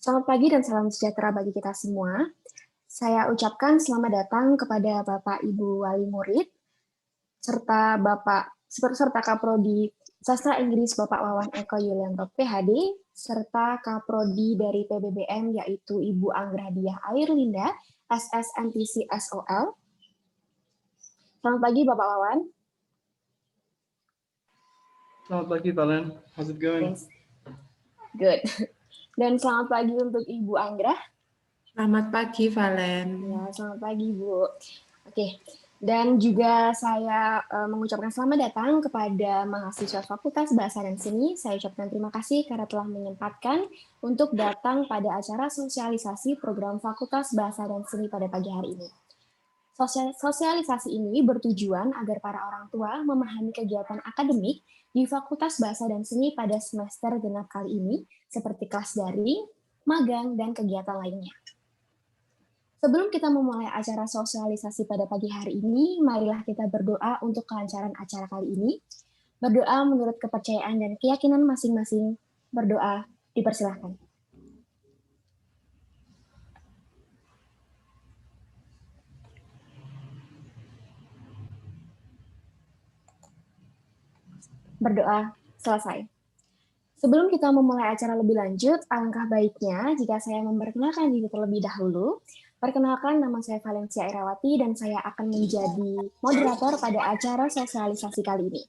Selamat pagi dan salam sejahtera bagi kita semua. Saya ucapkan selamat datang kepada Bapak Ibu Wali Murid, serta Kaprodi Sastra Inggris Bapak Wawan Eko Yulianto PhD, serta Kaprodi dari PBBM yaitu Ibu Anggra Diah Airlinda, SSNTC SOL. Selamat pagi Bapak Wawan. Selamat pagi Valen, how's it going? Yes. Good. Dan selamat pagi untuk Ibu Anggra. Selamat pagi Valen. Ya, selamat pagi Bu. Oke. Dan juga saya mengucapkan selamat datang kepada mahasiswa Fakultas Bahasa dan Seni. Saya ucapkan terima kasih karena telah menyempatkan untuk datang pada acara sosialisasi program Fakultas Bahasa dan Seni pada pagi hari ini. Sosialisasi ini bertujuan agar para orang tua memahami kegiatan akademik di Fakultas Bahasa dan Seni pada semester genap kali ini, seperti kelas daring, magang, dan kegiatan lainnya. Sebelum kita memulai acara sosialisasi pada pagi hari ini, marilah kita berdoa untuk kelancaran acara kali ini. Berdoa menurut kepercayaan dan keyakinan masing-masing. Berdoa, dipersilahkan. Berdoa selesai. Sebelum kita memulai acara lebih lanjut, alangkah baiknya jika saya memperkenalkan diri terlebih dahulu. Perkenalkan, nama saya Valencia Irawati dan saya akan menjadi moderator pada acara sosialisasi kali ini.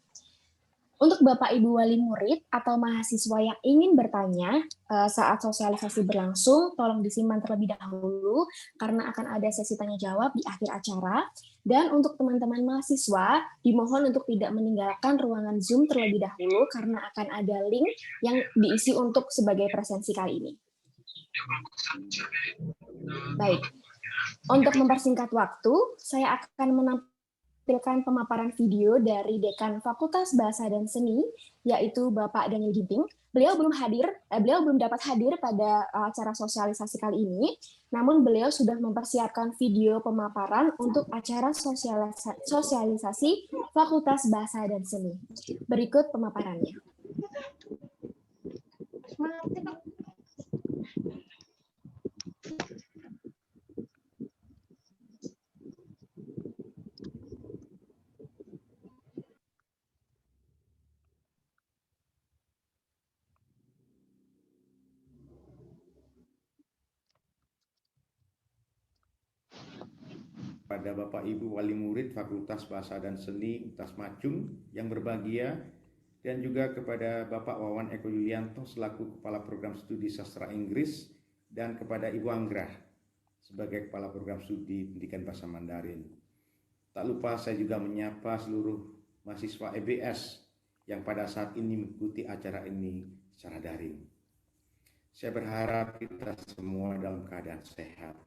Untuk Bapak Ibu Wali Murid atau mahasiswa yang ingin bertanya saat sosialisasi berlangsung, tolong disimpan terlebih dahulu karena akan ada sesi tanya jawab di akhir acara. Dan untuk teman-teman mahasiswa, dimohon untuk tidak meninggalkan ruangan Zoom terlebih dahulu karena akan ada link yang diisi untuk sebagai presensi kali ini. Baik, untuk mempersingkat waktu, saya akan menampilkan pemaparan video dari Dekan Fakultas Bahasa dan Seni, yaitu Bapak Daniel Ginting. Beliau belum dapat hadir pada acara sosialisasi kali ini, namun beliau sudah mempersiapkan video pemaparan untuk acara sosialisasi Fakultas Bahasa dan Seni. Berikut pemaparannya. Pada Bapak Ibu Wali Murid Fakultas Bahasa dan Seni UTAS Macung yang berbahagia, dan juga kepada Bapak Wawan Eko Yulianto selaku Kepala Program Studi Sastra Inggris, dan kepada Ibu Anggra sebagai Kepala Program Studi Pendidikan Bahasa Mandarin. Tak lupa saya juga menyapa seluruh mahasiswa EBS yang pada saat ini mengikuti acara ini secara daring. Saya berharap kita semua dalam keadaan sehat.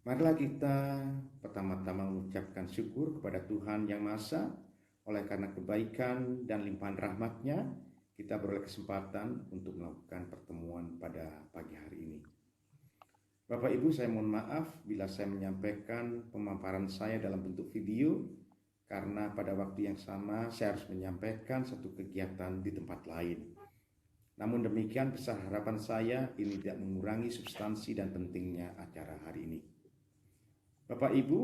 Marilah kita pertama-tama mengucapkan syukur kepada Tuhan Yang Maha Esa. Oleh karena kebaikan dan limpahan rahmat-Nya, kita beroleh kesempatan untuk melakukan pertemuan pada pagi hari ini. Bapak Ibu, saya mohon maaf bila saya menyampaikan pemaparan saya dalam bentuk video, karena pada waktu yang sama saya harus menyampaikan satu kegiatan di tempat lain. Namun demikian, besar harapan saya ini tidak mengurangi substansi dan pentingnya acara hari ini. Bapak Ibu,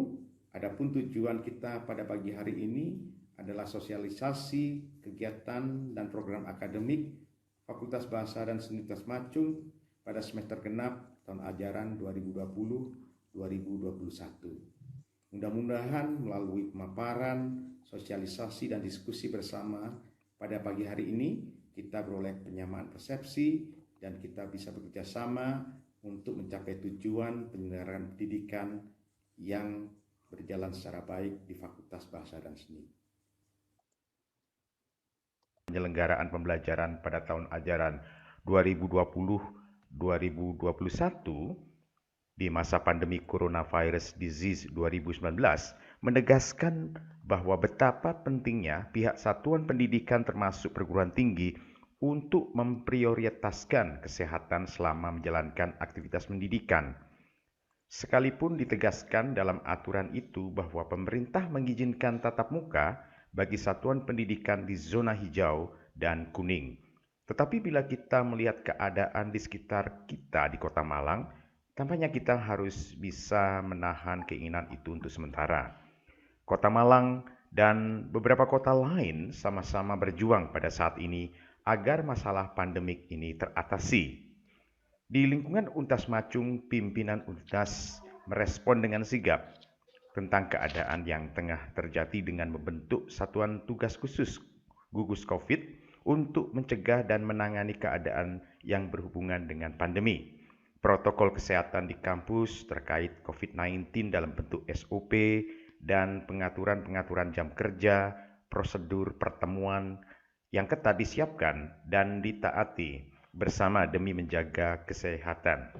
adapun tujuan kita pada pagi hari ini adalah sosialisasi kegiatan dan program akademik Fakultas Bahasa dan Seni UTAS Macung pada semester genap tahun ajaran 2020-2021. Mudah-mudahan melalui pemaparan, sosialisasi dan diskusi bersama pada pagi hari ini kita beroleh penyamaan persepsi dan kita bisa bekerja sama untuk mencapai tujuan penyelenggaraan pendidikan yang berjalan secara baik di Fakultas Bahasa dan Seni. Penyelenggaraan pembelajaran pada tahun ajaran 2020-2021 di masa pandemi coronavirus disease 2019 menegaskan bahwa betapa pentingnya pihak satuan pendidikan termasuk perguruan tinggi untuk memprioritaskan kesehatan selama menjalankan aktivitas pendidikan. Sekalipun ditegaskan dalam aturan itu bahwa pemerintah mengizinkan tatap muka bagi satuan pendidikan di zona hijau dan kuning. Tetapi bila kita melihat keadaan di sekitar kita di Kota Malang, tampaknya kita harus bisa menahan keinginan itu untuk sementara. Kota Malang dan beberapa kota lain sama-sama berjuang pada saat ini agar masalah pandemik ini teratasi. Di lingkungan Untas Macung, pimpinan Untas merespon dengan sigap tentang keadaan yang tengah terjadi dengan membentuk satuan tugas khusus gugus COVID untuk mencegah dan menangani keadaan yang berhubungan dengan pandemi. Protokol kesehatan di kampus terkait COVID-19 dalam bentuk SOP dan pengaturan-pengaturan jam kerja, prosedur pertemuan yang ketat disiapkan dan ditaati bersama demi menjaga kesehatan.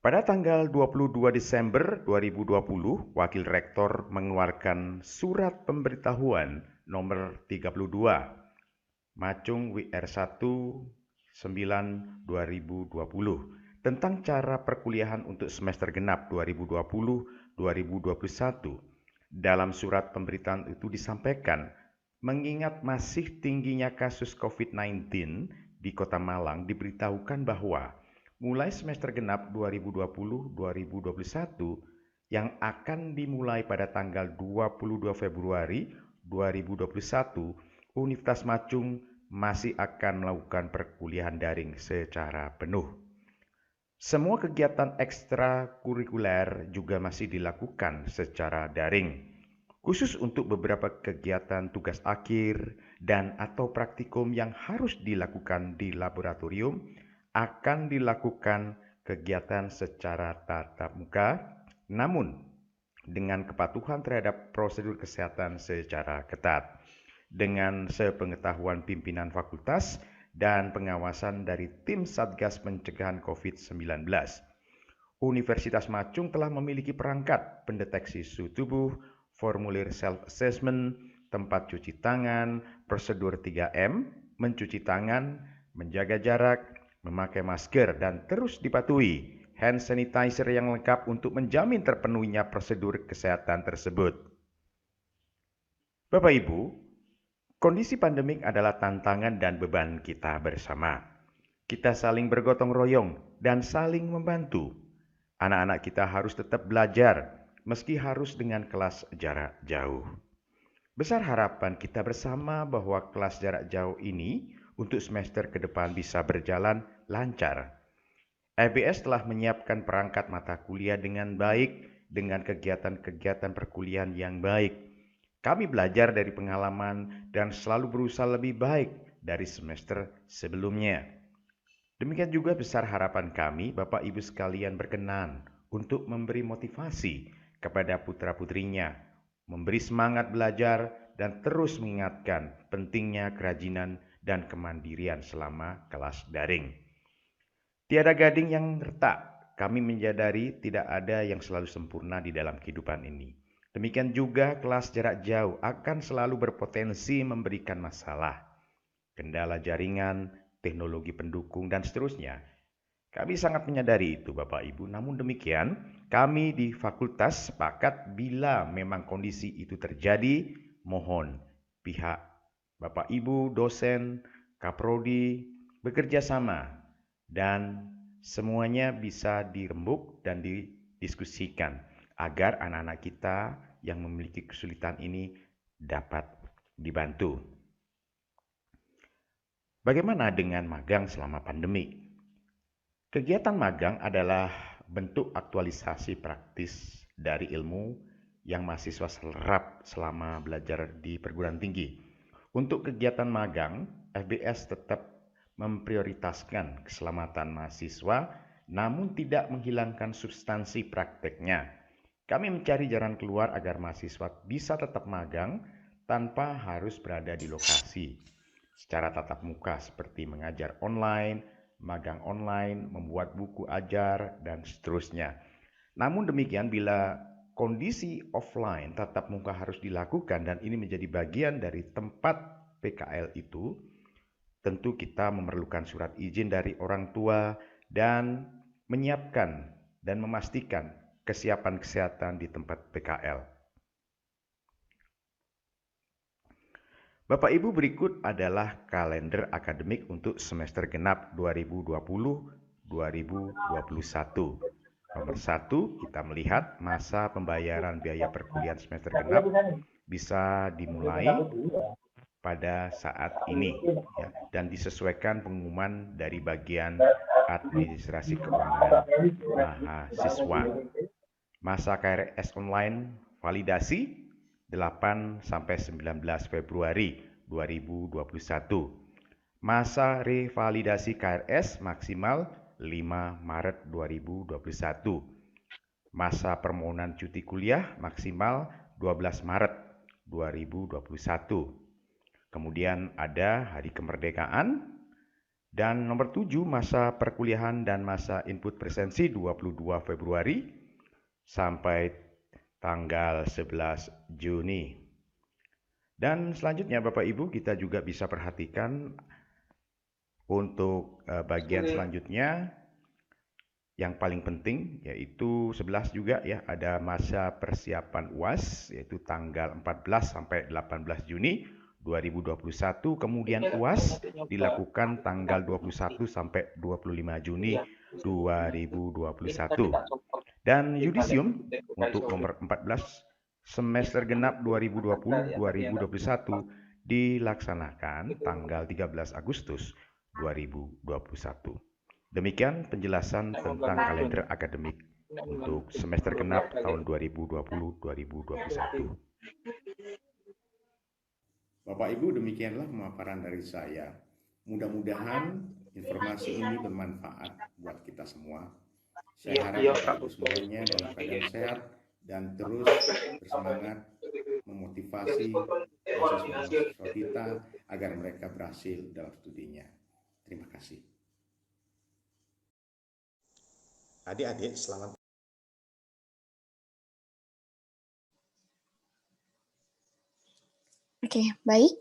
Pada tanggal 22 Desember 2020, Wakil Rektor mengeluarkan surat pemberitahuan nomor 32 Macung WR1 9 2020 tentang cara perkuliahan untuk semester genap 2020-2021. Dalam surat pemberitaan itu disampaikan, mengingat masih tingginya kasus COVID-19 di Kota Malang, diberitahukan bahwa mulai semester genap 2020-2021 yang akan dimulai pada tanggal 22 Februari 2021, Universitas Macung masih akan melakukan perkuliahan daring secara penuh. Semua kegiatan ekstrakurikuler juga masih dilakukan secara daring, khusus untuk beberapa kegiatan tugas akhir dan atau praktikum yang harus dilakukan di laboratorium akan dilakukan kegiatan secara tatap muka, namun dengan kepatuhan terhadap prosedur kesehatan secara ketat, dengan sepengetahuan pimpinan fakultas dan pengawasan dari tim Satgas Pencegahan COVID-19. Universitas Macung telah memiliki perangkat pendeteksi suhu tubuh, formulir self-assessment, tempat cuci tangan, prosedur 3M, mencuci tangan, menjaga jarak, memakai masker, dan terus dipatuhi hand sanitizer yang lengkap untuk menjamin terpenuhinya prosedur kesehatan tersebut. Bapak Ibu, kondisi pandemik adalah tantangan dan beban kita bersama. Kita saling bergotong royong dan saling membantu. Anak-anak kita harus tetap belajar, meski harus dengan kelas jarak jauh. Besar harapan kita bersama bahwa kelas jarak jauh ini untuk semester ke depan bisa berjalan lancar. FBS telah menyiapkan perangkat mata kuliah dengan baik, dengan kegiatan-kegiatan perkuliahan yang baik. Kami belajar dari pengalaman dan selalu berusaha lebih baik dari semester sebelumnya. Demikian juga besar harapan kami, Bapak Ibu sekalian berkenan untuk memberi motivasi kepada putra-putrinya, memberi semangat belajar dan terus mengingatkan pentingnya kerajinan dan kemandirian selama kelas daring. Tiada gading yang retak, kami menyadari tidak ada yang selalu sempurna di dalam kehidupan ini. Demikian juga kelas jarak jauh akan selalu berpotensi memberikan masalah, kendala jaringan, teknologi pendukung, dan seterusnya. Kami sangat menyadari itu Bapak Ibu, namun demikian kami di fakultas sepakat bila memang kondisi itu terjadi, mohon pihak Bapak Ibu, dosen, kaprodi bekerja sama dan semuanya bisa dirembuk dan didiskusikan agar anak-anak kita yang memiliki kesulitan ini dapat dibantu. Bagaimana dengan magang selama pandemi? Kegiatan magang adalah bentuk aktualisasi praktis dari ilmu yang mahasiswa serap selama belajar di perguruan tinggi. Untuk kegiatan magang, FBS tetap memprioritaskan keselamatan mahasiswa, namun tidak menghilangkan substansi prakteknya. Kami mencari jalan keluar agar mahasiswa bisa tetap magang tanpa harus berada di lokasi. Secara tatap muka seperti mengajar online, magang online, membuat buku ajar, dan seterusnya. Namun demikian, bila kondisi offline tatap muka harus dilakukan dan ini menjadi bagian dari tempat PKL itu, tentu kita memerlukan surat izin dari orang tua dan menyiapkan dan memastikan kesiapan kesehatan di tempat PKL. Bapak Ibu, berikut adalah kalender akademik untuk semester genap 2020-2021. Nomor 1, kita melihat masa pembayaran biaya perkuliahan semester genap bisa dimulai pada saat ini ya, dan disesuaikan pengumuman dari bagian administrasi keuangan mahasiswa. Masa KRS online validasi 8 sampai 19 Februari 2021. Masa revalidasi KRS maksimal 5 Maret 2021. Masa permohonan cuti kuliah maksimal 12 Maret 2021. Kemudian ada hari kemerdekaan. Dan nomor 7, masa perkuliahan dan masa input presensi 22 Februari sampai tanggal 11 Juni. Dan selanjutnya Bapak Ibu, kita juga bisa perhatikan untuk bagian selanjutnya yang paling penting, yaitu 11 juga ya, ada masa persiapan UAS, yaitu tanggal 14 sampai 18 Juni 2021, kemudian UAS dilakukan tanggal 21 sampai 25 Juni 2021. Dan yudisium untuk nomor 14 semester genap 2020-2021 dilaksanakan tanggal 13 Agustus 2021. Demikian penjelasan tentang kalender akademik untuk semester genap tahun 2020-2021. Bapak Ibu, demikianlah pemaparan dari saya. Mudah-mudahan informasi ini bermanfaat buat kita semua. Saya harap Bapak Ibu semuanya dalam keadaan sehat dan terus bersemangat memotivasi mahasiswa kita agar mereka berhasil dalam studinya. Terima kasih. Adik-adik, selamat. Oke, baik.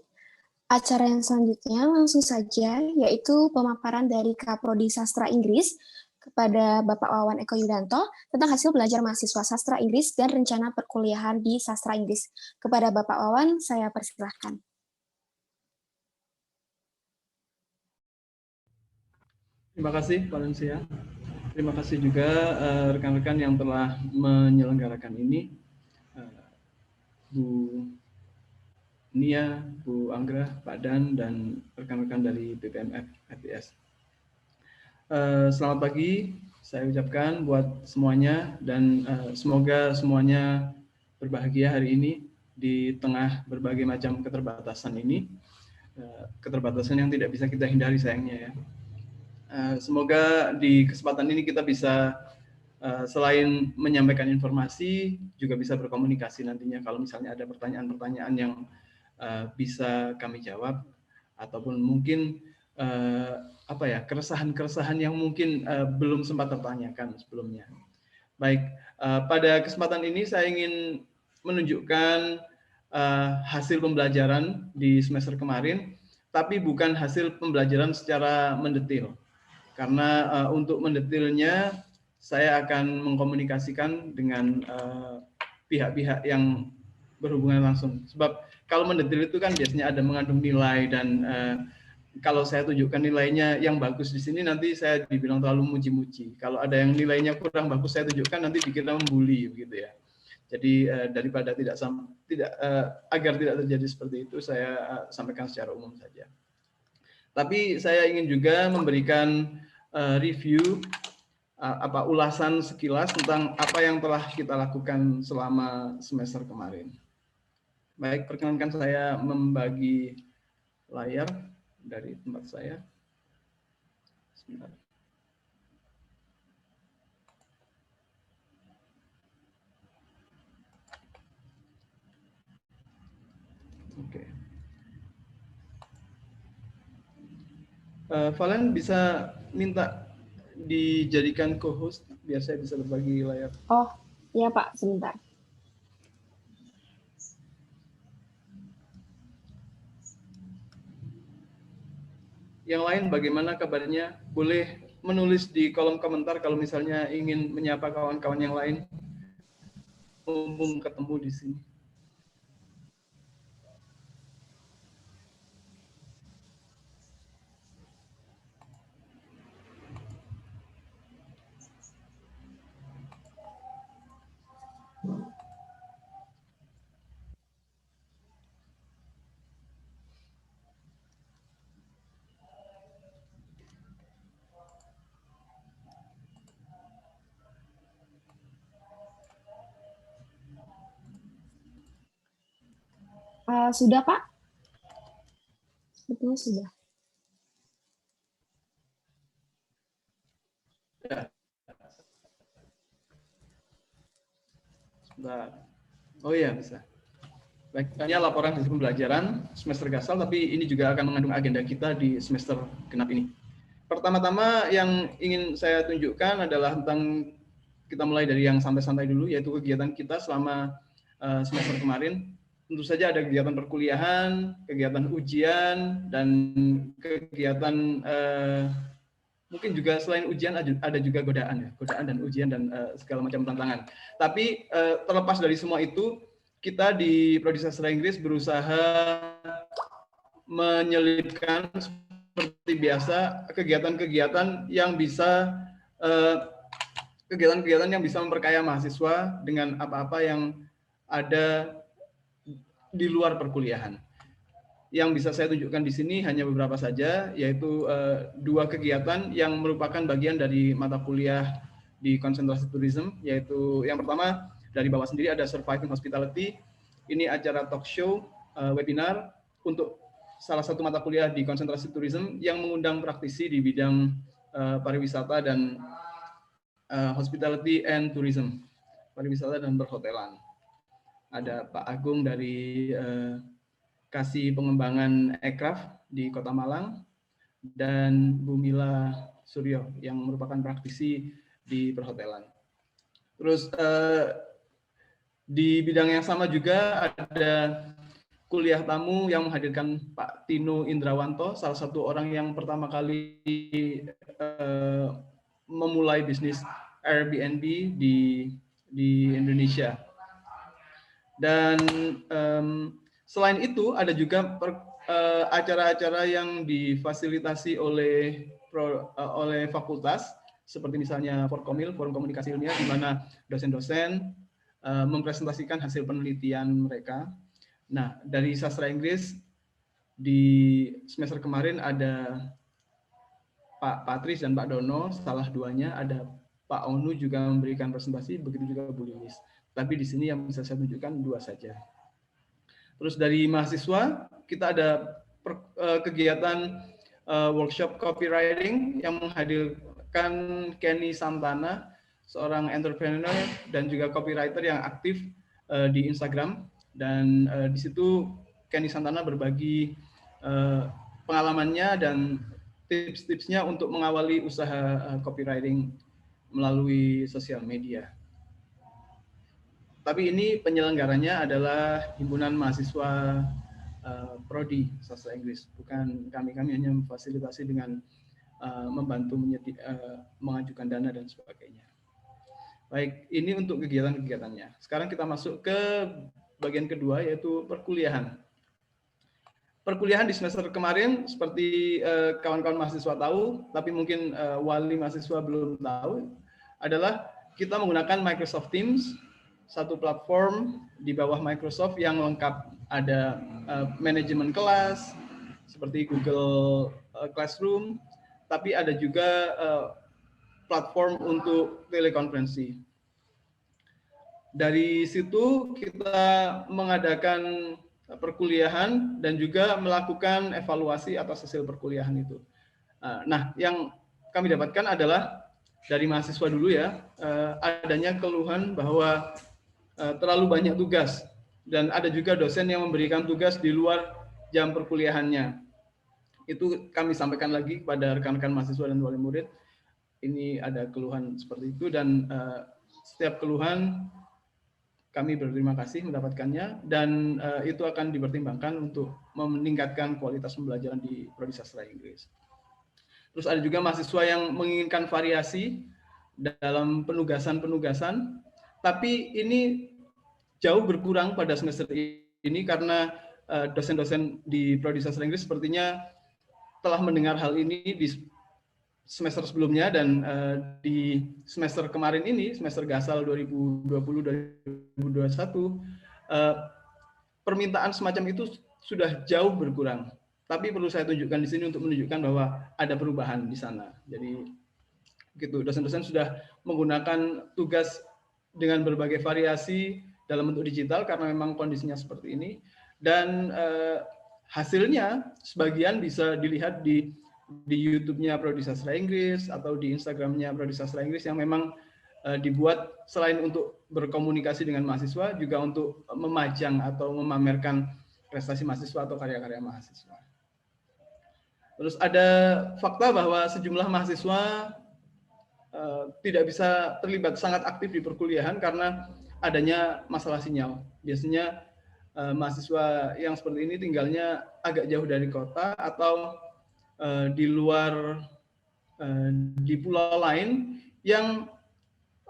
Acara yang selanjutnya langsung saja, yaitu pemaparan dari Kaprodi Sastra Inggris kepada Bapak Wawan Eko Yudanto tentang hasil belajar mahasiswa sastra Inggris dan rencana perkuliahan di sastra Inggris. Kepada Bapak Wawan, saya persilahkan. Terima kasih, Valencia. Terima kasih juga rekan-rekan yang telah menyelenggarakan ini. Bu Nia, Bu Anggra, Pak Dan, dan rekan-rekan dari BPM FPS. Selamat pagi, saya ucapkan buat semuanya, dan semoga semuanya berbahagia hari ini di tengah berbagai macam keterbatasan ini, keterbatasan yang tidak bisa kita hindari sayangnya ya. Semoga di kesempatan ini kita bisa selain menyampaikan informasi, juga bisa berkomunikasi nantinya kalau misalnya ada pertanyaan-pertanyaan yang bisa kami jawab, ataupun mungkin keresahan-keresahan yang mungkin belum sempat tertanyakan sebelumnya. Baik, pada kesempatan ini saya ingin menunjukkan hasil pembelajaran di semester kemarin, tapi bukan hasil pembelajaran secara mendetil. Karena untuk mendetilnya saya akan mengkomunikasikan dengan pihak-pihak yang berhubungan langsung. Sebab kalau mendetil itu kan biasanya ada mengandung nilai, dan kalau saya tunjukkan nilainya yang bagus di sini nanti saya dibilang terlalu muji-muji. Kalau ada yang nilainya kurang bagus saya tunjukkan nanti dikira membuli begitu ya. Jadi daripada agar tidak terjadi seperti itu, saya sampaikan secara umum saja. Tapi saya ingin juga memberikan review ulasan sekilas tentang apa yang telah kita lakukan selama semester kemarin. Baik, perkenankan saya membagi layar dari tempat saya. Sebentar. Oke. Valen bisa minta dijadikan co-host biar saya bisa berbagi layar. Oh, iya Pak, sebentar. Yang lain bagaimana kabarnya? Boleh menulis di kolom komentar kalau misalnya ingin menyapa kawan-kawan yang lain. Mumpung ketemu di sini. Sudah, Pak? Sepertinya sudah. Ya. Sebentar. Oh iya, bisa. Baik, ini laporan hasil pembelajaran semester gasal, tapi ini juga akan mengandung agenda kita di semester genap ini. Pertama-tama yang ingin saya tunjukkan adalah tentang, kita mulai dari yang santai-santai dulu, yaitu kegiatan kita selama semester kemarin. Tentu saja ada kegiatan perkuliahan, kegiatan ujian, dan kegiatan mungkin juga selain ujian ada juga godaan dan ujian dan segala macam tantangan. Tapi terlepas dari semua itu, kita di Prodi Sastra Inggris berusaha menyelipkan seperti biasa kegiatan-kegiatan yang bisa memperkaya mahasiswa dengan apa-apa yang ada di luar perkuliahan. Yang bisa saya tunjukkan di sini hanya beberapa saja, yaitu 2 kegiatan yang merupakan bagian dari mata kuliah di konsentrasi tourism, yaitu yang pertama dari bawah sendiri ada Surviving Hospitality. Ini acara talk show webinar untuk salah satu mata kuliah di konsentrasi tourism yang mengundang praktisi di bidang pariwisata dan hospitality and tourism, pariwisata dan perhotelan. Ada Pak Agung dari Kasih Pengembangan Aircraft di Kota Malang, dan Bu Mila Suryo yang merupakan praktisi di perhotelan. Terus di bidang yang sama juga ada kuliah tamu yang menghadirkan Pak Tino Indrawanto, salah satu orang yang pertama kali memulai bisnis Airbnb di Indonesia. Dan selain itu ada juga acara-acara yang difasilitasi oleh fakultas, seperti misalnya Forkomil, Forum Komunikasi Ilmiah, di mana dosen-dosen mempresentasikan hasil penelitian mereka. Nah, dari Sastra Inggris di semester kemarin ada Pak Patris dan Pak Dono, salah duanya. Ada Pak Onu juga memberikan presentasi, begitu juga Bu Lilis. Tapi di sini yang bisa saya tunjukkan 2 saja. Terus dari mahasiswa, kita ada kegiatan workshop copywriting yang menghadirkan Kenny Santana, seorang entrepreneur dan juga copywriter yang aktif di Instagram. Dan di situ Kenny Santana berbagi pengalamannya dan tips-tipsnya untuk mengawali usaha copywriting melalui sosial media. Tapi ini penyelenggaranya adalah himpunan mahasiswa Prodi Sastra Inggris, bukan kami hanya memfasilitasi dengan membantu mengajukan dana dan sebagainya. Baik, ini untuk kegiatan-kegiatannya. Sekarang kita masuk ke bagian kedua, yaitu perkuliahan. Perkuliahan di semester kemarin, seperti kawan-kawan mahasiswa tahu, tapi mungkin wali mahasiswa belum tahu, adalah kita menggunakan Microsoft Teams, satu platform di bawah Microsoft yang lengkap. Ada manajemen kelas, seperti Google Classroom, tapi ada juga platform untuk telekonferensi. Dari situ kita mengadakan perkuliahan dan juga melakukan evaluasi atas hasil perkuliahan itu. Nah, yang kami dapatkan adalah dari mahasiswa dulu ya, adanya keluhan bahwa terlalu banyak tugas, dan ada juga dosen yang memberikan tugas di luar jam perkuliahannya. Itu kami sampaikan lagi kepada rekan-rekan mahasiswa dan wali murid. Ini ada keluhan seperti itu, dan setiap keluhan kami berterima kasih mendapatkannya, dan itu akan dipertimbangkan untuk meningkatkan kualitas pembelajaran di Prodi Sastra Inggris. Terus ada juga mahasiswa yang menginginkan variasi dalam penugasan, tapi ini jauh berkurang pada semester ini karena dosen-dosen di Prodi Sastra Inggris sepertinya telah mendengar hal ini di semester sebelumnya, dan di semester kemarin ini, semester gasal 2020-2021, permintaan semacam itu sudah jauh berkurang. Tapi perlu saya tunjukkan di sini untuk menunjukkan bahwa ada perubahan di sana. Jadi gitu, dosen-dosen sudah menggunakan tugas dengan berbagai variasi dalam bentuk digital karena memang kondisinya seperti ini, Dan hasilnya sebagian bisa dilihat di YouTube-nya Prodi Sastra Inggris atau di Instagram-nya Prodi Sastra Inggris yang memang dibuat selain untuk berkomunikasi dengan mahasiswa juga untuk memajang atau memamerkan prestasi mahasiswa atau karya-karya mahasiswa. Terus ada fakta bahwa sejumlah mahasiswa tidak bisa terlibat sangat aktif di perkuliahan karena adanya masalah sinyal. Biasanya mahasiswa yang seperti ini tinggalnya agak jauh dari kota atau di luar di pulau lain yang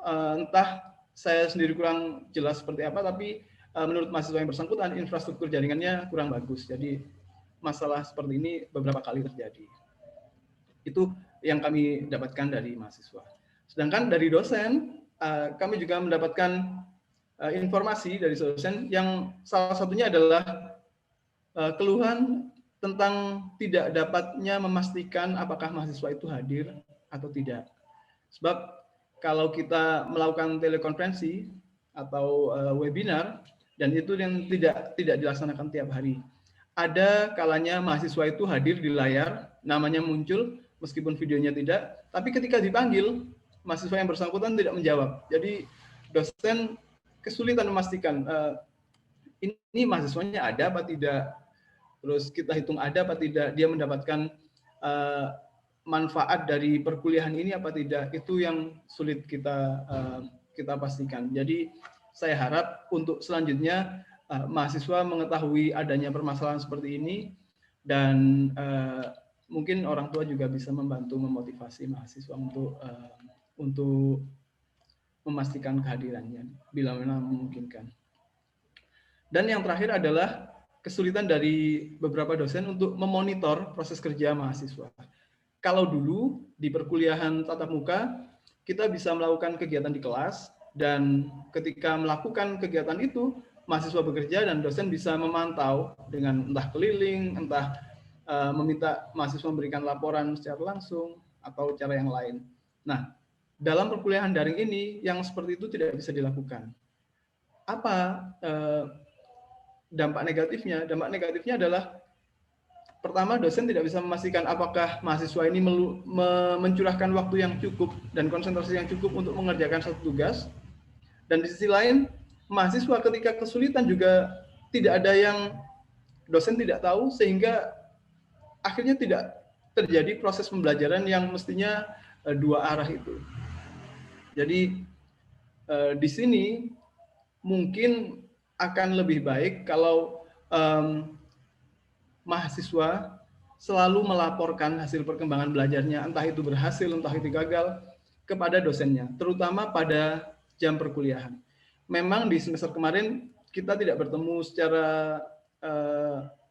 entah saya sendiri kurang jelas seperti apa, tapi menurut mahasiswa yang bersangkutan infrastruktur jaringannya kurang bagus. Jadi masalah seperti ini beberapa kali terjadi. Itu yang kami dapatkan dari mahasiswa. Sedangkan dari dosen, kami juga mendapatkan informasi dari dosen yang salah satunya adalah keluhan tentang tidak dapatnya memastikan apakah mahasiswa itu hadir atau tidak. Sebab kalau kita melakukan telekonferensi atau webinar, dan itu yang tidak dilaksanakan tiap hari. Ada kalanya mahasiswa itu hadir di layar, namanya muncul, meskipun videonya tidak, tapi ketika dipanggil, mahasiswa yang bersangkutan tidak menjawab. Jadi dosen kesulitan memastikan ini mahasiswanya ada apa tidak, terus kita hitung ada apa tidak, dia mendapatkan manfaat dari perkuliahan ini apa tidak, itu yang sulit kita pastikan. Jadi saya harap untuk selanjutnya mahasiswa mengetahui adanya permasalahan seperti ini, dan mungkin orang tua juga bisa membantu memotivasi mahasiswa untuk memastikan kehadirannya bila memang memungkinkan. Dan yang terakhir adalah kesulitan dari beberapa dosen untuk memonitor proses kerja mahasiswa. Kalau dulu di perkuliahan tatap muka, kita bisa melakukan kegiatan di kelas, dan ketika melakukan kegiatan itu, mahasiswa bekerja dan dosen bisa memantau dengan entah keliling, entah meminta mahasiswa memberikan laporan secara langsung, atau cara yang lain. Nah, dalam perkuliahan daring ini, yang seperti itu tidak bisa dilakukan. Apa dampak negatifnya? Dampak negatifnya adalah, pertama, dosen tidak bisa memastikan apakah mahasiswa ini mencurahkan waktu yang cukup dan konsentrasi yang cukup untuk mengerjakan satu tugas. Dan di sisi lain, mahasiswa ketika kesulitan juga tidak ada yang dosen tidak tahu, sehingga akhirnya tidak terjadi proses pembelajaran yang mestinya dua arah itu. Jadi di sini mungkin akan lebih baik kalau mahasiswa selalu melaporkan hasil perkembangan belajarnya, entah itu berhasil, entah itu gagal, kepada dosennya, terutama pada jam perkuliahan. Memang di semester kemarin kita tidak bertemu secara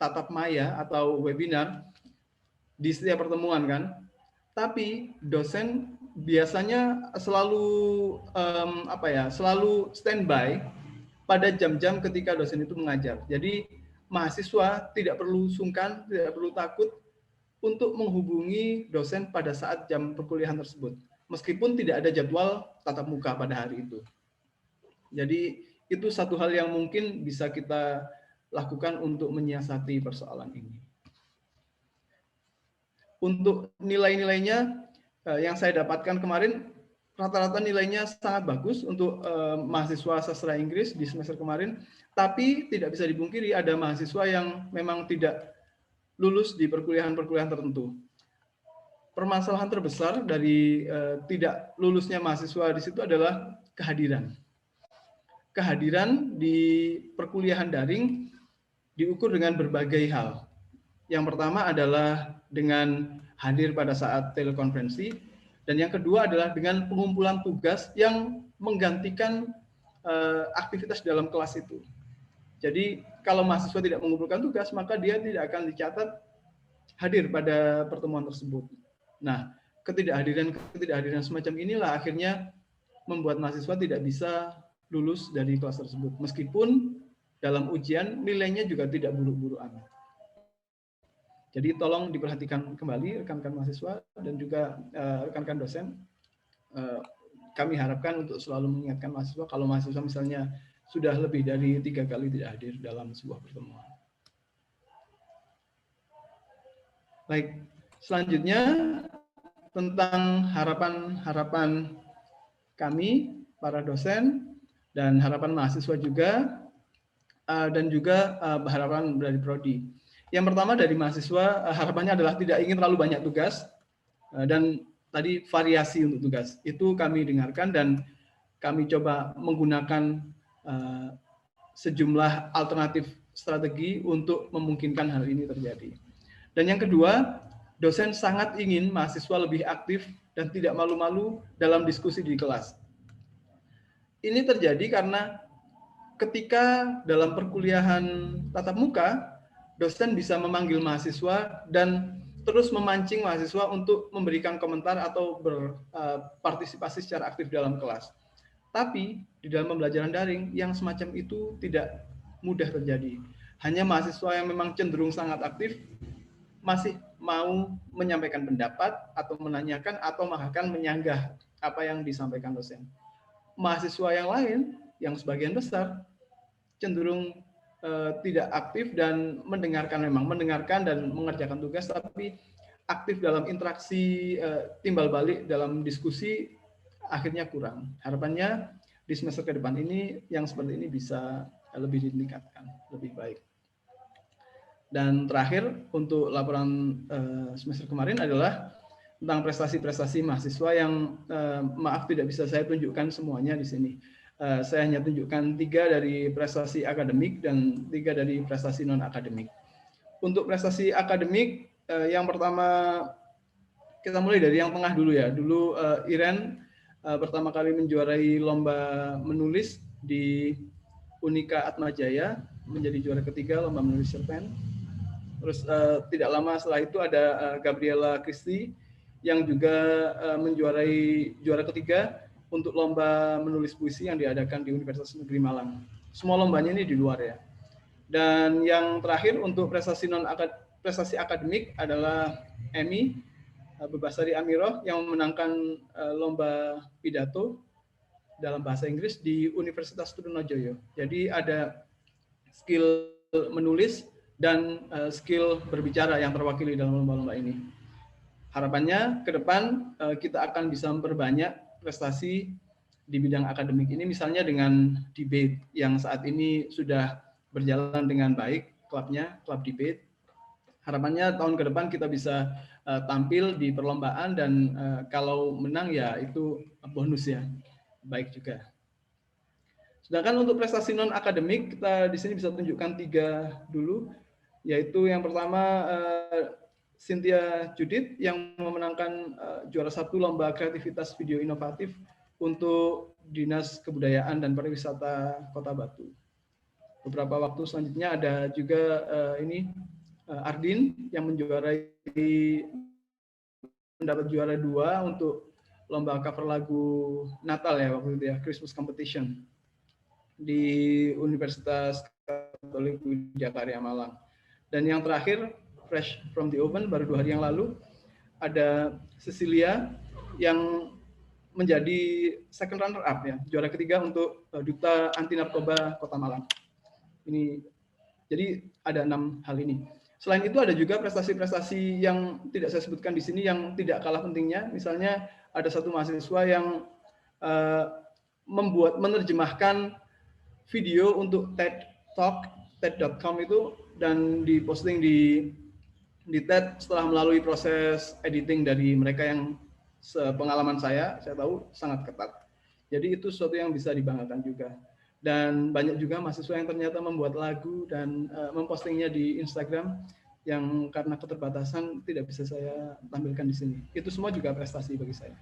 tatap maya atau webinar di setiap pertemuan kan, tapi dosen biasanya selalu selalu standby pada jam-jam ketika dosen itu mengajar. Jadi mahasiswa tidak perlu sungkan, tidak perlu takut untuk menghubungi dosen pada saat jam perkuliahan tersebut, meskipun tidak ada jadwal tatap muka pada hari itu. Jadi itu satu hal yang mungkin bisa kita lakukan untuk menyiasati persoalan ini. Untuk nilai-nilainya yang saya dapatkan kemarin, rata-rata nilainya sangat bagus untuk mahasiswa sastra Inggris di semester kemarin, tapi tidak bisa dipungkiri ada mahasiswa yang memang tidak lulus di perkuliahan-perkuliahan tertentu. Permasalahan terbesar dari tidak lulusnya mahasiswa di situ adalah kehadiran. Kehadiran di perkuliahan daring diukur dengan berbagai hal. Yang pertama adalah dengan hadir pada saat telekonferensi, dan yang kedua adalah dengan pengumpulan tugas yang menggantikan aktivitas dalam kelas itu. Jadi kalau mahasiswa tidak mengumpulkan tugas, maka dia tidak akan dicatat hadir pada pertemuan tersebut. Nah, ketidakhadiran semacam inilah akhirnya membuat mahasiswa tidak bisa lulus dari kelas tersebut, meskipun dalam ujian nilainya juga tidak buruk-buruk amat. Jadi tolong diperhatikan kembali rekan-rekan mahasiswa dan juga rekan-rekan dosen. Kami harapkan untuk selalu mengingatkan mahasiswa kalau mahasiswa misalnya sudah lebih dari 3 kali tidak hadir dalam sebuah pertemuan. Baik, selanjutnya tentang harapan-harapan kami, para dosen, dan harapan mahasiswa juga, dan juga harapan dari Prodi. Yang pertama dari mahasiswa, harapannya adalah tidak ingin terlalu banyak tugas, dan tadi variasi untuk tugas. Itu kami dengarkan dan kami coba menggunakan sejumlah alternatif strategi untuk memungkinkan hal ini terjadi. Dan yang kedua, dosen sangat ingin mahasiswa lebih aktif dan tidak malu-malu dalam diskusi di kelas. Ini terjadi karena ketika dalam perkuliahan tatap muka, dosen bisa memanggil mahasiswa dan terus memancing mahasiswa untuk memberikan komentar atau berpartisipasi secara aktif dalam kelas. Tapi di dalam pembelajaran daring yang semacam itu tidak mudah terjadi. Hanya mahasiswa yang memang cenderung sangat aktif masih mau menyampaikan pendapat atau menanyakan atau bahkan menyanggah apa yang disampaikan dosen. Mahasiswa yang lain yang sebagian besar cenderung tidak aktif dan mendengarkan dan mengerjakan tugas, tapi aktif dalam interaksi timbal balik dalam diskusi akhirnya kurang. Harapannya di semester ke depan ini yang seperti ini bisa lebih ditingkatkan, lebih baik. Dan terakhir untuk laporan semester kemarin adalah tentang prestasi-prestasi mahasiswa yang maaf tidak bisa saya tunjukkan semuanya di sini. Saya hanya tunjukkan 3 dari prestasi akademik dan 3 dari prestasi non-akademik. Untuk prestasi akademik, yang pertama kita mulai dari yang tengah dulu ya. Dulu Iren pertama kali menjuarai lomba menulis di Unika Atmajaya, menjadi juara ketiga lomba menulis cerpen. Terus tidak lama setelah itu ada Gabriela Christie yang juga menjuarai juara ketiga untuk lomba menulis puisi yang diadakan di Universitas Negeri Malang. Semua lombanya ini di luar ya. Dan yang terakhir untuk prestasi akademik adalah Emi Bebasari Amiroh yang memenangkan lomba pidato dalam bahasa Inggris di Universitas Trunojoyo. Jadi ada skill menulis dan skill berbicara yang terwakili dalam lomba-lomba ini. Harapannya ke depan kita akan bisa memperbanyak prestasi di bidang akademik ini, misalnya dengan debate yang saat ini sudah berjalan dengan baik, klub debate. Harapannya tahun ke depan kita bisa tampil di perlombaan dan kalau menang ya itu bonus ya, baik juga. Sedangkan untuk prestasi non akademik kita di sini bisa tunjukkan 3 dulu, yaitu yang pertama Cynthia Judith yang memenangkan juara 1 lomba kreativitas video inovatif untuk Dinas Kebudayaan dan Pariwisata Kota Batu. Beberapa waktu selanjutnya ada juga Ardin yang mendapat juara 2 untuk lomba cover lagu Natal ya waktu itu ya, Christmas Competition di Universitas Katolik Jakarta Malang. Dan yang terakhir fresh from the oven baru 2 hari yang lalu ada Cecilia yang menjadi second runner up ya, juara ketiga untuk Duta Anti Narkoba Kota Malang. Ini jadi ada 6 hal ini. Selain itu ada juga prestasi-prestasi yang tidak saya sebutkan di sini yang tidak kalah pentingnya. Misalnya ada satu mahasiswa yang menerjemahkan video untuk TED Talk, TED.com itu dan diposting di TED setelah melalui proses editing dari mereka yang sepengalaman saya tahu sangat ketat. Jadi itu sesuatu yang bisa dibanggakan juga. Dan banyak juga mahasiswa yang ternyata membuat lagu dan mempostingnya di Instagram yang karena keterbatasan tidak bisa saya tampilkan di sini. Itu semua juga prestasi bagi saya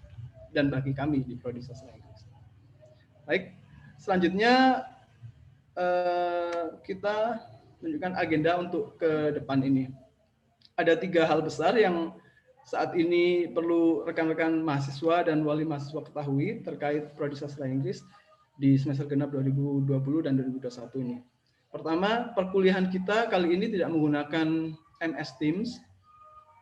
dan bagi kami di Prodi Sastra Inggris. Baik, selanjutnya kita menunjukkan agenda untuk ke depan ini. Ada 3 hal besar yang saat ini perlu rekan-rekan mahasiswa dan wali mahasiswa ketahui terkait Prodi Sastra Inggris di semester genap 2020 dan 2021 ini. Pertama, perkuliahan kita kali ini tidak menggunakan MS Teams,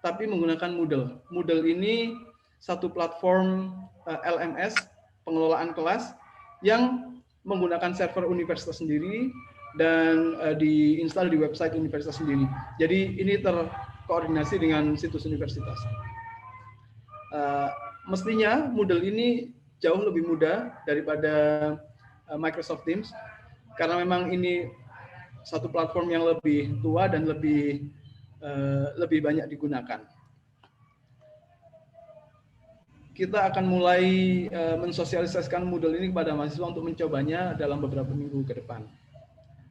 tapi menggunakan Moodle. Moodle ini satu platform LMS, pengelolaan kelas, yang menggunakan server universitas sendiri dan diinstal di website universitas sendiri. Jadi ini koordinasi dengan situs universitas. Mestinya Moodle ini jauh lebih mudah daripada Microsoft Teams, karena memang ini satu platform yang lebih tua dan lebih banyak digunakan. Kita akan mulai mensosialisasikan Moodle ini kepada mahasiswa untuk mencobanya dalam beberapa minggu ke depan.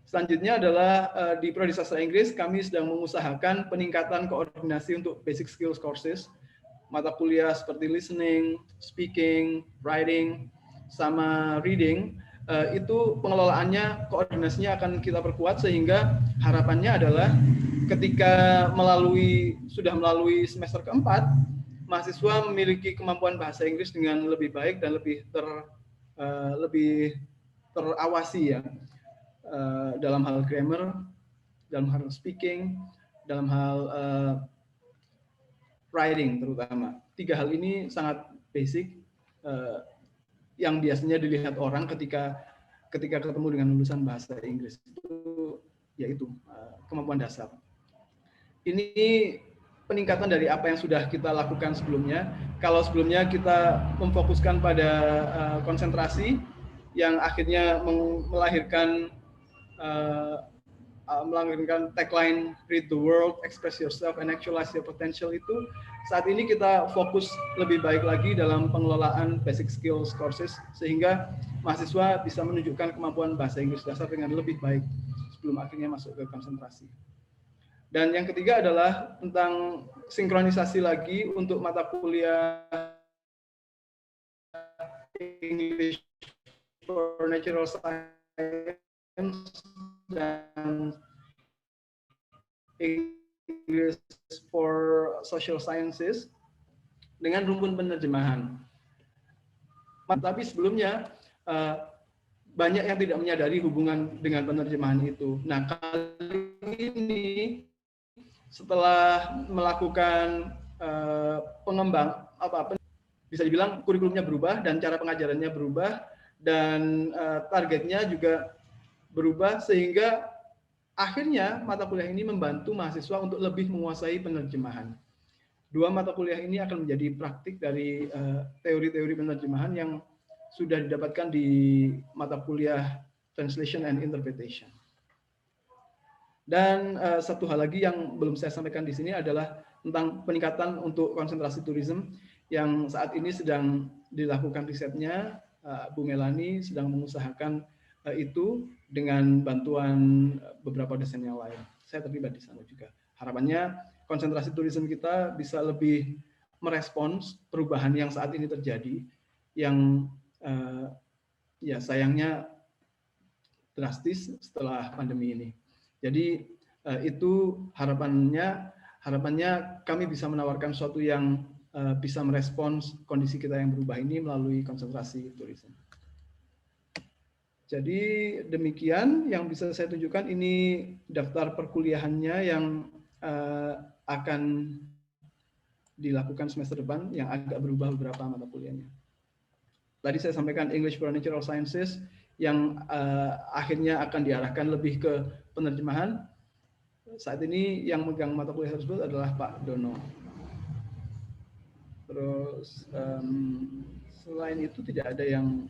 Selanjutnya adalah di Prodi Sastra Inggris, kami sedang mengusahakan peningkatan koordinasi untuk basic skills courses, mata kuliah seperti listening, speaking, writing, sama reading. Itu pengelolaannya, koordinasinya akan kita perkuat, sehingga harapannya adalah ketika sudah melalui semester keempat, mahasiswa memiliki kemampuan bahasa Inggris dengan lebih baik dan lebih terawasi ya, dalam hal grammar, dalam hal speaking, dalam hal writing terutama. 3 hal ini sangat basic yang biasanya dilihat orang ketika ketemu dengan lulusan bahasa Inggris, yaitu kemampuan dasar. Ini peningkatan dari apa yang sudah kita lakukan sebelumnya. Kalau sebelumnya kita memfokuskan pada konsentrasi yang akhirnya melahirkan tagline "Read the World, Express Yourself, and Actualize Your Potential" itu, saat ini kita fokus lebih baik lagi dalam pengelolaan basic skills courses, sehingga mahasiswa bisa menunjukkan kemampuan bahasa Inggris dasar dengan lebih baik sebelum akhirnya masuk ke konsentrasi. Dan yang ketiga adalah tentang sinkronisasi lagi untuk mata kuliah English for Natural Science dan English for Social Sciences dengan rumpun penerjemahan. Tapi sebelumnya banyak yang tidak menyadari hubungan dengan penerjemahan itu. Nah, kali ini setelah melakukan bisa dibilang kurikulumnya berubah dan cara pengajarannya berubah dan targetnya juga berubah, sehingga akhirnya mata kuliah ini membantu mahasiswa untuk lebih menguasai penerjemahan. 2 mata kuliah ini akan menjadi praktik dari teori-teori penerjemahan yang sudah didapatkan di mata kuliah Translation and Interpretation. Dan satu hal lagi yang belum saya sampaikan di sini adalah tentang peningkatan untuk konsentrasi tourism yang saat ini sedang dilakukan risetnya. Bu Melani sedang mengusahakan itu dengan bantuan beberapa dosen yang lain. Saya terlibat di sana juga. Harapannya konsentrasi tourism kita bisa lebih merespons perubahan yang saat ini terjadi, yang ya sayangnya drastis setelah pandemi ini. Jadi itu harapannya kami bisa menawarkan sesuatu yang bisa merespons kondisi kita yang berubah ini melalui konsentrasi tourism. Jadi demikian yang bisa saya tunjukkan. Ini daftar perkuliahannya yang akan dilakukan semester depan, yang agak berubah beberapa mata kuliahnya. Tadi saya sampaikan English for Natural Sciences yang akhirnya akan diarahkan lebih ke penerjemahan. Saat ini yang megang mata kuliah tersebut adalah Pak Dono. Terus selain itu tidak ada yang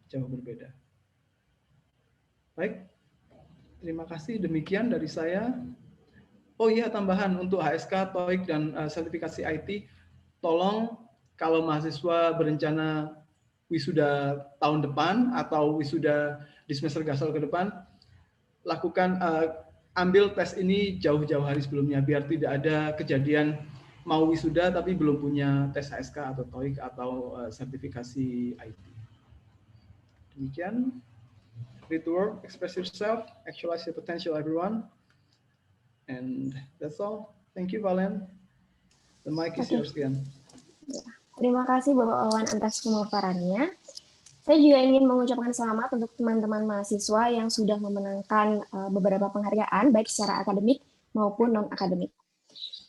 jauh berbeda. Baik, terima kasih. Demikian dari saya. Oh iya, tambahan untuk HSK, TOEIC, dan sertifikasi IT, tolong kalau mahasiswa berencana wisuda tahun depan atau wisuda di semester gasal ke depan, lakukan ambil tes ini jauh-jauh hari sebelumnya, biar tidak ada kejadian mau wisuda tapi belum punya tes HSK atau TOEIC atau sertifikasi IT. Demikian. Read the world, express yourself, actualize your potential, everyone. And that's all. Thank you, Valen. The mic is yours again. Terima kasih Bapak Wawan atas pemaparannya. Saya juga ingin mengucapkan selamat untuk teman-teman mahasiswa yang sudah memenangkan beberapa penghargaan, baik secara akademik maupun non-akademik.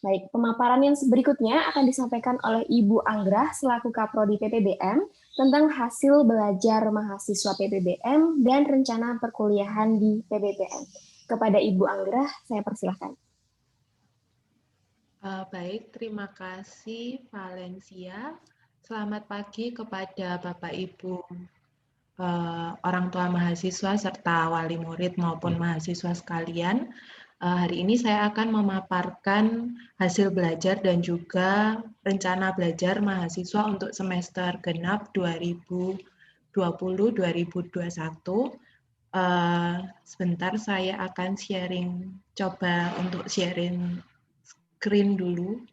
Baik, pemaparan yang berikutnya akan disampaikan oleh Ibu Anggrah selaku Kaprodi PPBM tentang hasil belajar mahasiswa PPBM dan rencana perkuliahan di PPBM. Kepada Ibu Anggrah, saya persilahkan. Baik, terima kasih Valencia. Selamat pagi kepada Bapak Ibu orang tua mahasiswa serta wali murid maupun mahasiswa sekalian. Hari ini saya akan memaparkan hasil belajar dan juga rencana belajar mahasiswa untuk semester genap 2020-2021. Sebentar saya akan coba untuk sharing screen dulu.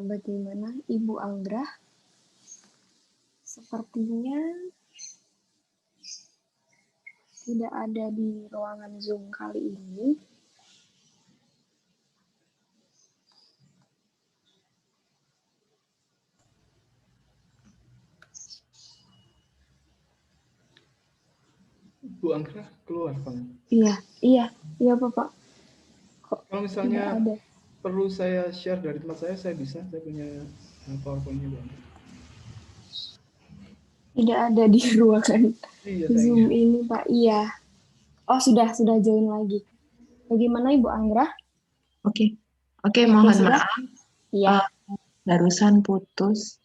Bagaimana Ibu Anggra? Sepertinya tidak ada di ruangan Zoom kali ini. Bu Anggra keluar, Bang. Iya Bapak. Kalau misalnya perlu saya share dari tempat saya bisa. Saya punya PowerPoint-nya, Bu Anggra. Tidak ada di ruangan Zoom sayangnya. ini, Pak. Iya. Oh, sudah join lagi. Bagaimana Ibu Anggra? Oke, mohon maaf. Iya. Barusan putus.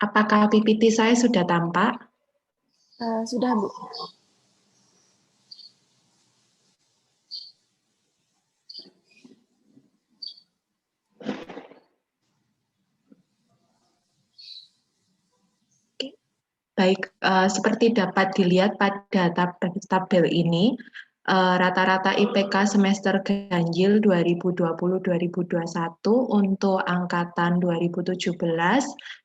Apakah PPT saya sudah tampak? Sudah, Bu. Baik, seperti dapat dilihat pada tabel ini, rata-rata IPK semester ganjil 2020-2021 untuk angkatan 2017,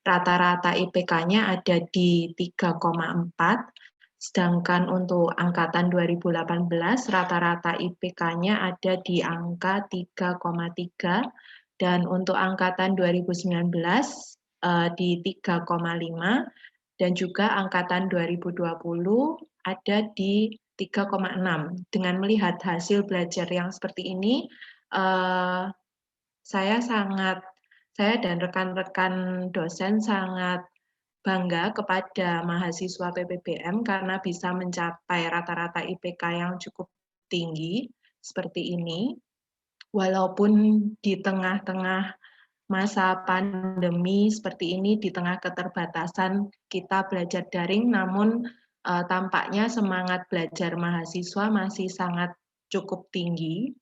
rata-rata IPK-nya ada di 3,4, sedangkan untuk angkatan 2018, rata-rata IPK-nya ada di angka 3,3, dan untuk angkatan 2019 di 3,5, dan juga angkatan 2020 ada di 3,6. Dengan melihat hasil belajar yang seperti ini, saya dan rekan-rekan dosen sangat bangga kepada mahasiswa PPBM karena bisa mencapai rata-rata IPK yang cukup tinggi seperti ini. Walaupun di tengah-tengah masa pandemi seperti ini, di tengah keterbatasan kita belajar daring, namun tampaknya semangat belajar mahasiswa masih sangat cukup tinggi.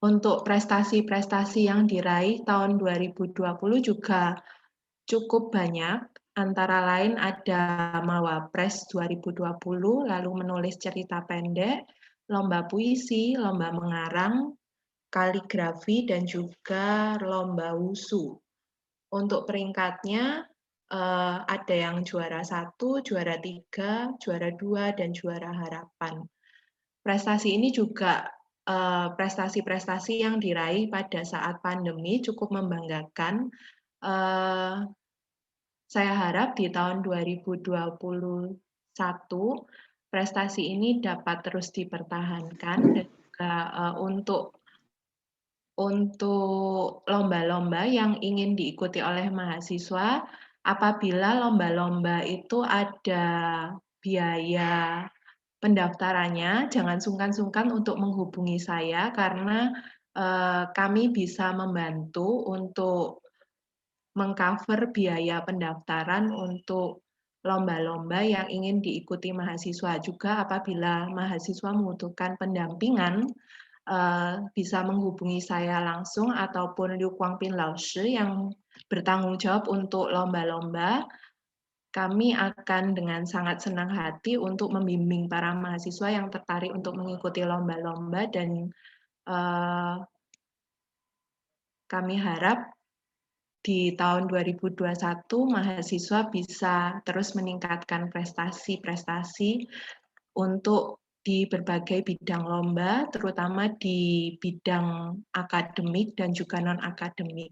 Untuk prestasi-prestasi yang diraih tahun 2020 juga cukup banyak, antara lain ada Mawapres 2020, lalu menulis cerita pendek, lomba puisi, lomba mengarang, kaligrafi, dan juga lomba wusu. Untuk peringkatnya ada yang juara 1, juara 3, juara 2, dan juara harapan. prestasi ini juga prestasi-prestasi yang diraih pada saat pandemi cukup membanggakan. Saya harap di tahun 2021 prestasi ini dapat terus dipertahankan dan juga untuk lomba-lomba yang ingin diikuti oleh mahasiswa, apabila lomba-lomba itu ada biaya pendaftarannya, jangan sungkan-sungkan untuk menghubungi saya karena kami bisa membantu untuk mengcover biaya pendaftaran untuk lomba-lomba yang ingin diikuti mahasiswa. Juga apabila mahasiswa membutuhkan pendampingan, bisa menghubungi saya langsung ataupun Liu Guangpin Laoshi yang bertanggung jawab untuk lomba-lomba. Kami akan dengan sangat senang hati untuk membimbing para mahasiswa yang tertarik untuk mengikuti lomba-lomba dan kami harap di tahun 2021 mahasiswa bisa terus meningkatkan prestasi-prestasi untuk di berbagai bidang lomba, terutama di bidang akademik dan juga non-akademik.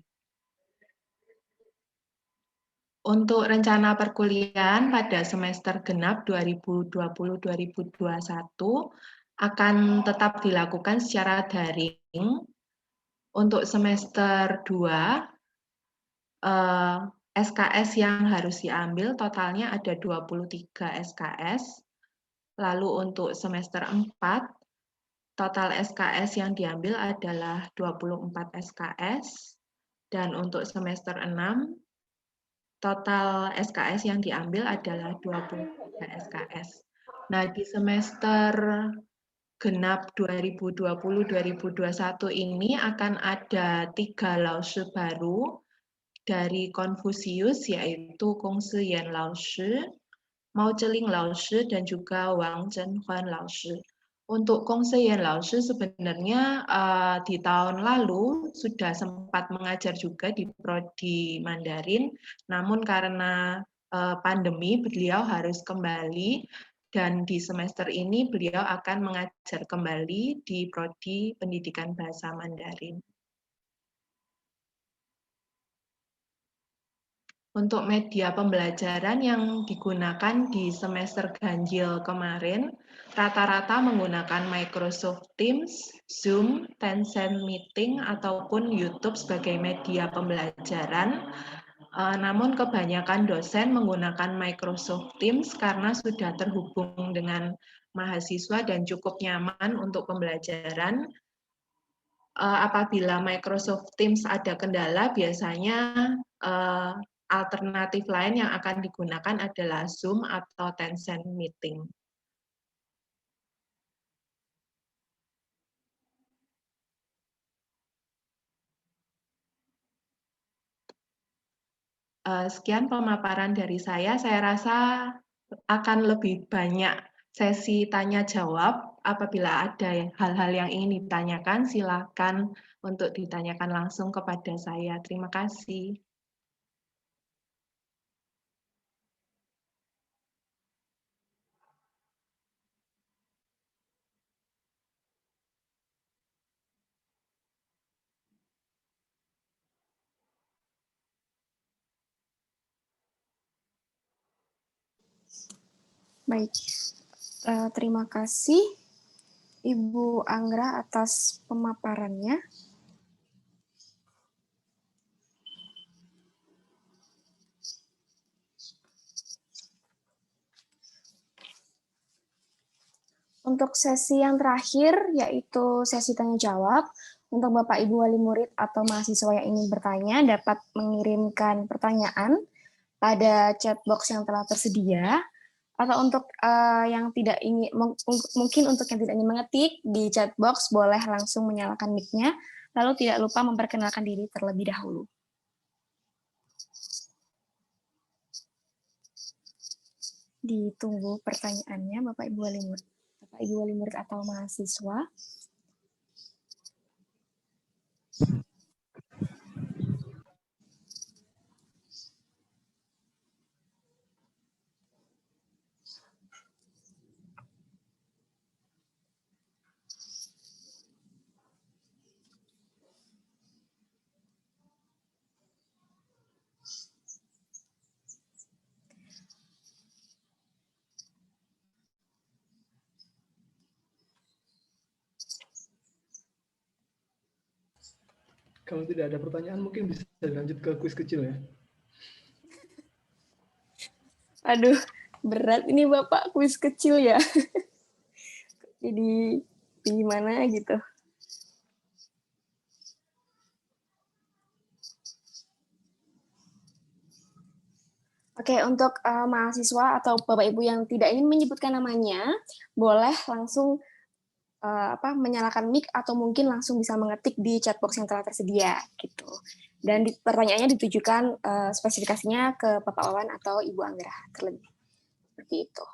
Untuk rencana perkuliahan pada semester genap 2020-2021 akan tetap dilakukan secara daring. Untuk semester 2, SKS yang harus diambil totalnya ada 23 SKS. Lalu untuk semester 4, total SKS yang diambil adalah 24 SKS. Dan untuk semester 6, total SKS yang diambil adalah 23 SKS. Nah, di semester genap 2020-2021 ini akan ada 3 laoshi baru dari Konfusius, yaitu Gong Siyan Laoshi, Mao Zedong Laoshi, dan juga Wang Zhenhuan Laoshi. Untuk Gong Siyan Laoshi sebenarnya di tahun lalu sudah sempat mengajar juga di Prodi Mandarin, namun karena pandemi beliau harus kembali dan di semester ini beliau akan mengajar kembali di Prodi Pendidikan Bahasa Mandarin. Untuk media pembelajaran yang digunakan di semester ganjil kemarin, rata-rata menggunakan Microsoft Teams, Zoom, Tencent Meeting, ataupun YouTube sebagai media pembelajaran. Namun kebanyakan dosen menggunakan Microsoft Teams karena sudah terhubung dengan mahasiswa dan cukup nyaman untuk pembelajaran. Apabila Microsoft Teams ada kendala, biasanya alternatif lain yang akan digunakan adalah Zoom atau Tencent Meeting. Sekian pemaparan dari saya rasa akan lebih banyak sesi tanya-jawab. Apabila ada hal-hal yang ingin ditanyakan, silakan untuk ditanyakan langsung kepada saya. Terima kasih. Baik, terima kasih Ibu Anggra atas pemaparannya. Untuk sesi yang terakhir, yaitu sesi tanya-jawab, untuk Bapak Ibu wali murid atau mahasiswa yang ingin bertanya dapat mengirimkan pertanyaan pada chat box yang telah tersedia, atau untuk yang tidak ingin, mungkin untuk yang tidak ingin mengetik di chat box boleh langsung menyalakan mic-nya, lalu tidak lupa memperkenalkan diri terlebih dahulu. Ditunggu pertanyaannya Bapak Ibu wali murid. Bapak Ibu wali murid atau mahasiswa. Kalau tidak ada pertanyaan, mungkin bisa lanjut ke kuis kecil ya. Aduh, berat ini Bapak, kuis kecil ya. Jadi gimana gitu. Oke, untuk mahasiswa atau Bapak Ibu yang tidak ingin menyebutkan namanya, boleh langsung menyalakan mic atau mungkin langsung bisa mengetik di chat box yang telah tersedia gitu. Dan pertanyaannya ditujukan spesifikasinya ke Bapak Wawan atau Ibu Anggra terlebih. Seperti itu.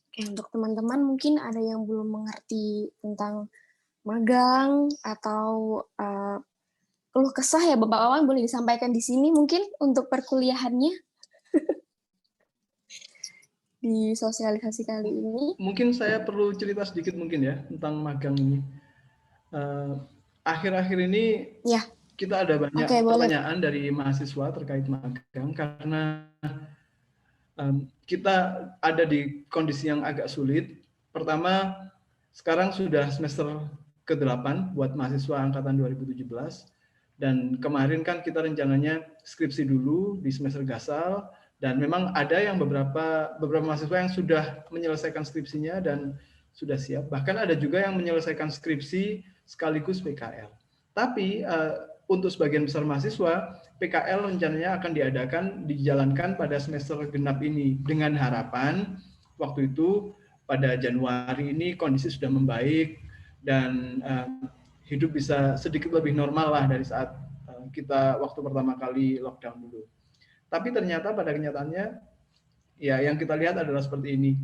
Oke, untuk teman-teman mungkin ada yang belum mengerti tentang magang atau keluh kesah ya Bapak Wawan, boleh disampaikan di sini mungkin untuk perkuliahannya di sosialisasi kali ini. Mungkin saya perlu cerita sedikit mungkin ya tentang magang ini. Akhir-akhir ini ya, kita ada banyak pertanyaan dari mahasiswa terkait magang karena kita ada di kondisi yang agak sulit. Pertama, sekarang sudah semester ke-8 buat mahasiswa angkatan 2017. Dan kemarin kan kita rencananya skripsi dulu di semester gasal, dan memang ada yang beberapa mahasiswa yang sudah menyelesaikan skripsinya dan sudah siap. Bahkan ada juga yang menyelesaikan skripsi sekaligus PKL. Tapi untuk sebagian besar mahasiswa, PKL rencananya akan dijalankan pada semester genap ini dengan harapan waktu itu pada Januari ini kondisi sudah membaik dan hidup bisa sedikit lebih normal lah dari saat kita waktu pertama kali lockdown dulu. Tapi ternyata pada kenyataannya ya yang kita lihat adalah seperti ini.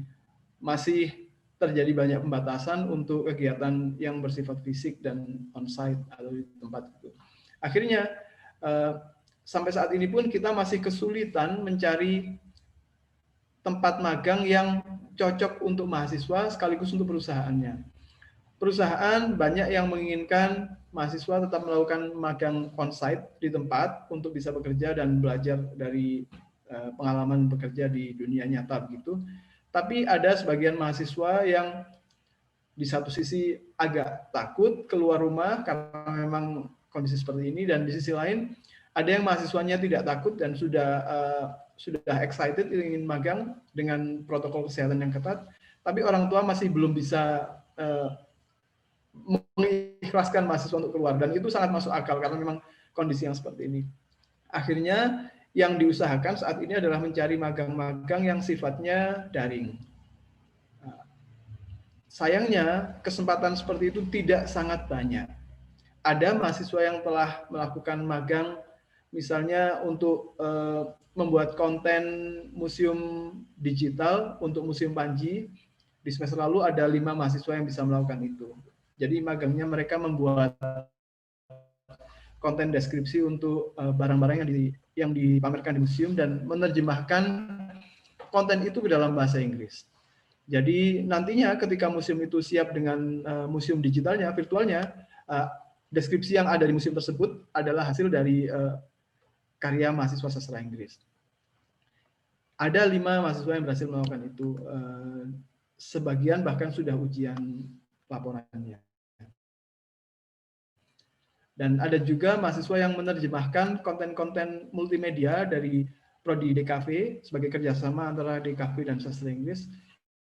Masih terjadi banyak pembatasan untuk kegiatan yang bersifat fisik dan on-site atau di tempat itu. Akhirnya sampai saat ini pun kita masih kesulitan mencari tempat magang yang cocok untuk mahasiswa sekaligus untuk perusahaannya. Perusahaan banyak yang menginginkan mahasiswa tetap melakukan magang on-site di tempat untuk bisa bekerja dan belajar dari pengalaman bekerja di dunia nyata begitu. Tapi ada sebagian mahasiswa yang di satu sisi agak takut keluar rumah karena memang kondisi seperti ini, dan di sisi lain ada yang mahasiswanya tidak takut dan sudah excited ingin magang dengan protokol kesehatan yang ketat, tapi orang tua masih belum bisa mengikhlaskan mahasiswa untuk keluar, dan itu sangat masuk akal karena memang kondisi yang seperti ini. Akhirnya yang diusahakan saat ini adalah mencari magang-magang yang sifatnya daring. Sayangnya kesempatan seperti itu tidak sangat banyak. Ada mahasiswa yang telah melakukan magang misalnya untuk membuat konten museum digital untuk Museum Panji. Di semester lalu ada 5 mahasiswa yang bisa melakukan itu. Jadi magangnya mereka membuat konten deskripsi untuk barang-barang yang dipamerkan di museum dan menerjemahkan konten itu ke dalam bahasa Inggris. Jadi nantinya ketika museum itu siap dengan museum digitalnya, virtualnya, deskripsi yang ada di museum tersebut adalah hasil dari karya mahasiswa sastra Inggris. Ada 5 mahasiswa yang berhasil melakukan itu. Sebagian bahkan sudah ujian laporannya. Dan ada juga mahasiswa yang menerjemahkan konten-konten multimedia dari Prodi DKV sebagai kerjasama antara DKV dan Sastra Inggris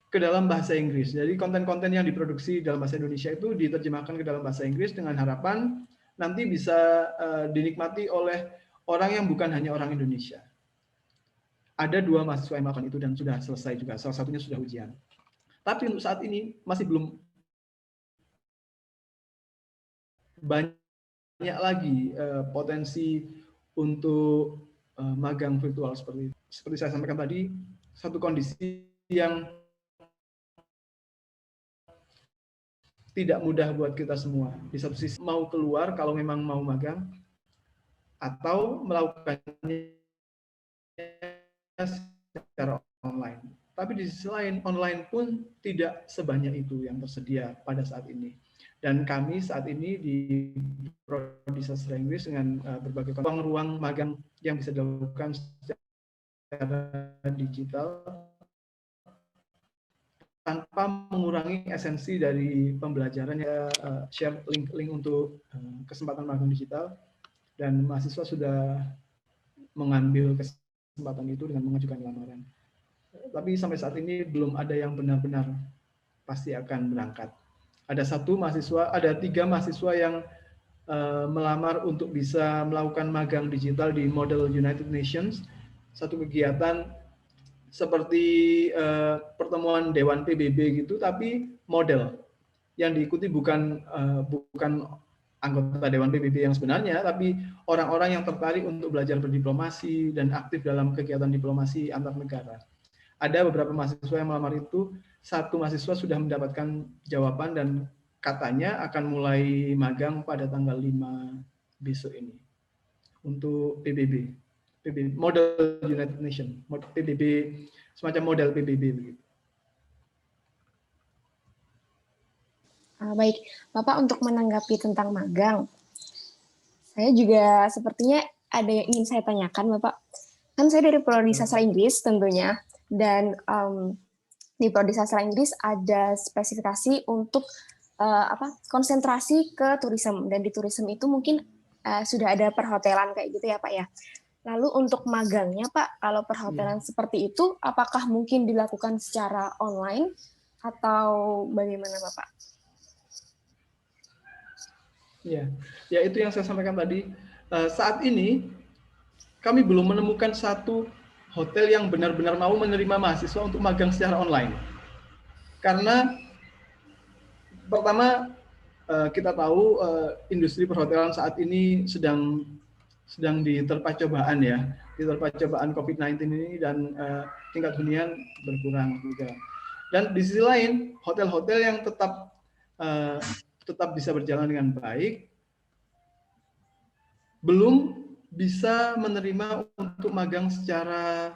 ke dalam bahasa Inggris. Jadi konten-konten yang diproduksi dalam bahasa Indonesia itu diterjemahkan ke dalam bahasa Inggris dengan harapan nanti bisa dinikmati oleh orang yang bukan hanya orang Indonesia. Ada 2 mahasiswa yang melakukan itu dan sudah selesai juga. Salah satunya sudah ujian. Tapi untuk saat ini masih belum banyak lagi potensi untuk magang virtual seperti itu. Seperti saya sampaikan tadi, satu kondisi yang tidak mudah buat kita semua. Di satu sisi mau keluar kalau memang mau magang, atau melakukannya secara online. Tapi di sisi lain, online pun tidak sebanyak itu yang tersedia pada saat ini. Dan kami saat ini di Prodi Sastra Inggris dengan berbagai ruang-ruang magang yang bisa dilakukan secara digital tanpa mengurangi esensi dari pembelajaran. Ya, share link untuk kesempatan magang digital, dan mahasiswa sudah mengambil kesempatan itu dengan mengajukan lamaran. Tapi sampai saat ini belum ada yang benar-benar pasti akan berangkat. Ada 3 mahasiswa yang melamar untuk bisa melakukan magang digital di Model United Nations, satu kegiatan seperti pertemuan Dewan PBB gitu, tapi model yang diikuti bukan anggota Dewan PBB yang sebenarnya, tapi orang-orang yang tertarik untuk belajar berdiplomasi dan aktif dalam kegiatan diplomasi antar negara. Ada beberapa mahasiswa yang melamar itu, 1 mahasiswa sudah mendapatkan jawaban dan katanya akan mulai magang pada tanggal 5 besok ini untuk PBB Model United Nations, PBB, semacam model PBB begitu. Baik, Bapak, untuk menanggapi tentang magang, saya juga sepertinya ada yang ingin saya tanyakan, Bapak. Kan saya dari Prodi Sastra Inggris tentunya, dan di Prodi Sastra Inggris ada spesifikasi untuk konsentrasi ke tourism, dan di tourism itu mungkin sudah ada perhotelan kayak gitu ya, Pak ya. Lalu untuk magangnya, Pak, kalau perhotelan seperti itu, apakah mungkin dilakukan secara online atau bagaimana, Bapak? Ya, itu yang saya sampaikan tadi. Saat ini kami belum menemukan satu hotel yang benar-benar mau menerima mahasiswa untuk magang secara online. Karena pertama, kita tahu industri perhotelan saat ini sedang diterpa cobaan ya, diterpa cobaan COVID-19 ini, dan tingkat hunian berkurang juga. Dan di sisi lain, hotel-hotel yang tetap bisa berjalan dengan baik belum bisa menerima untuk magang secara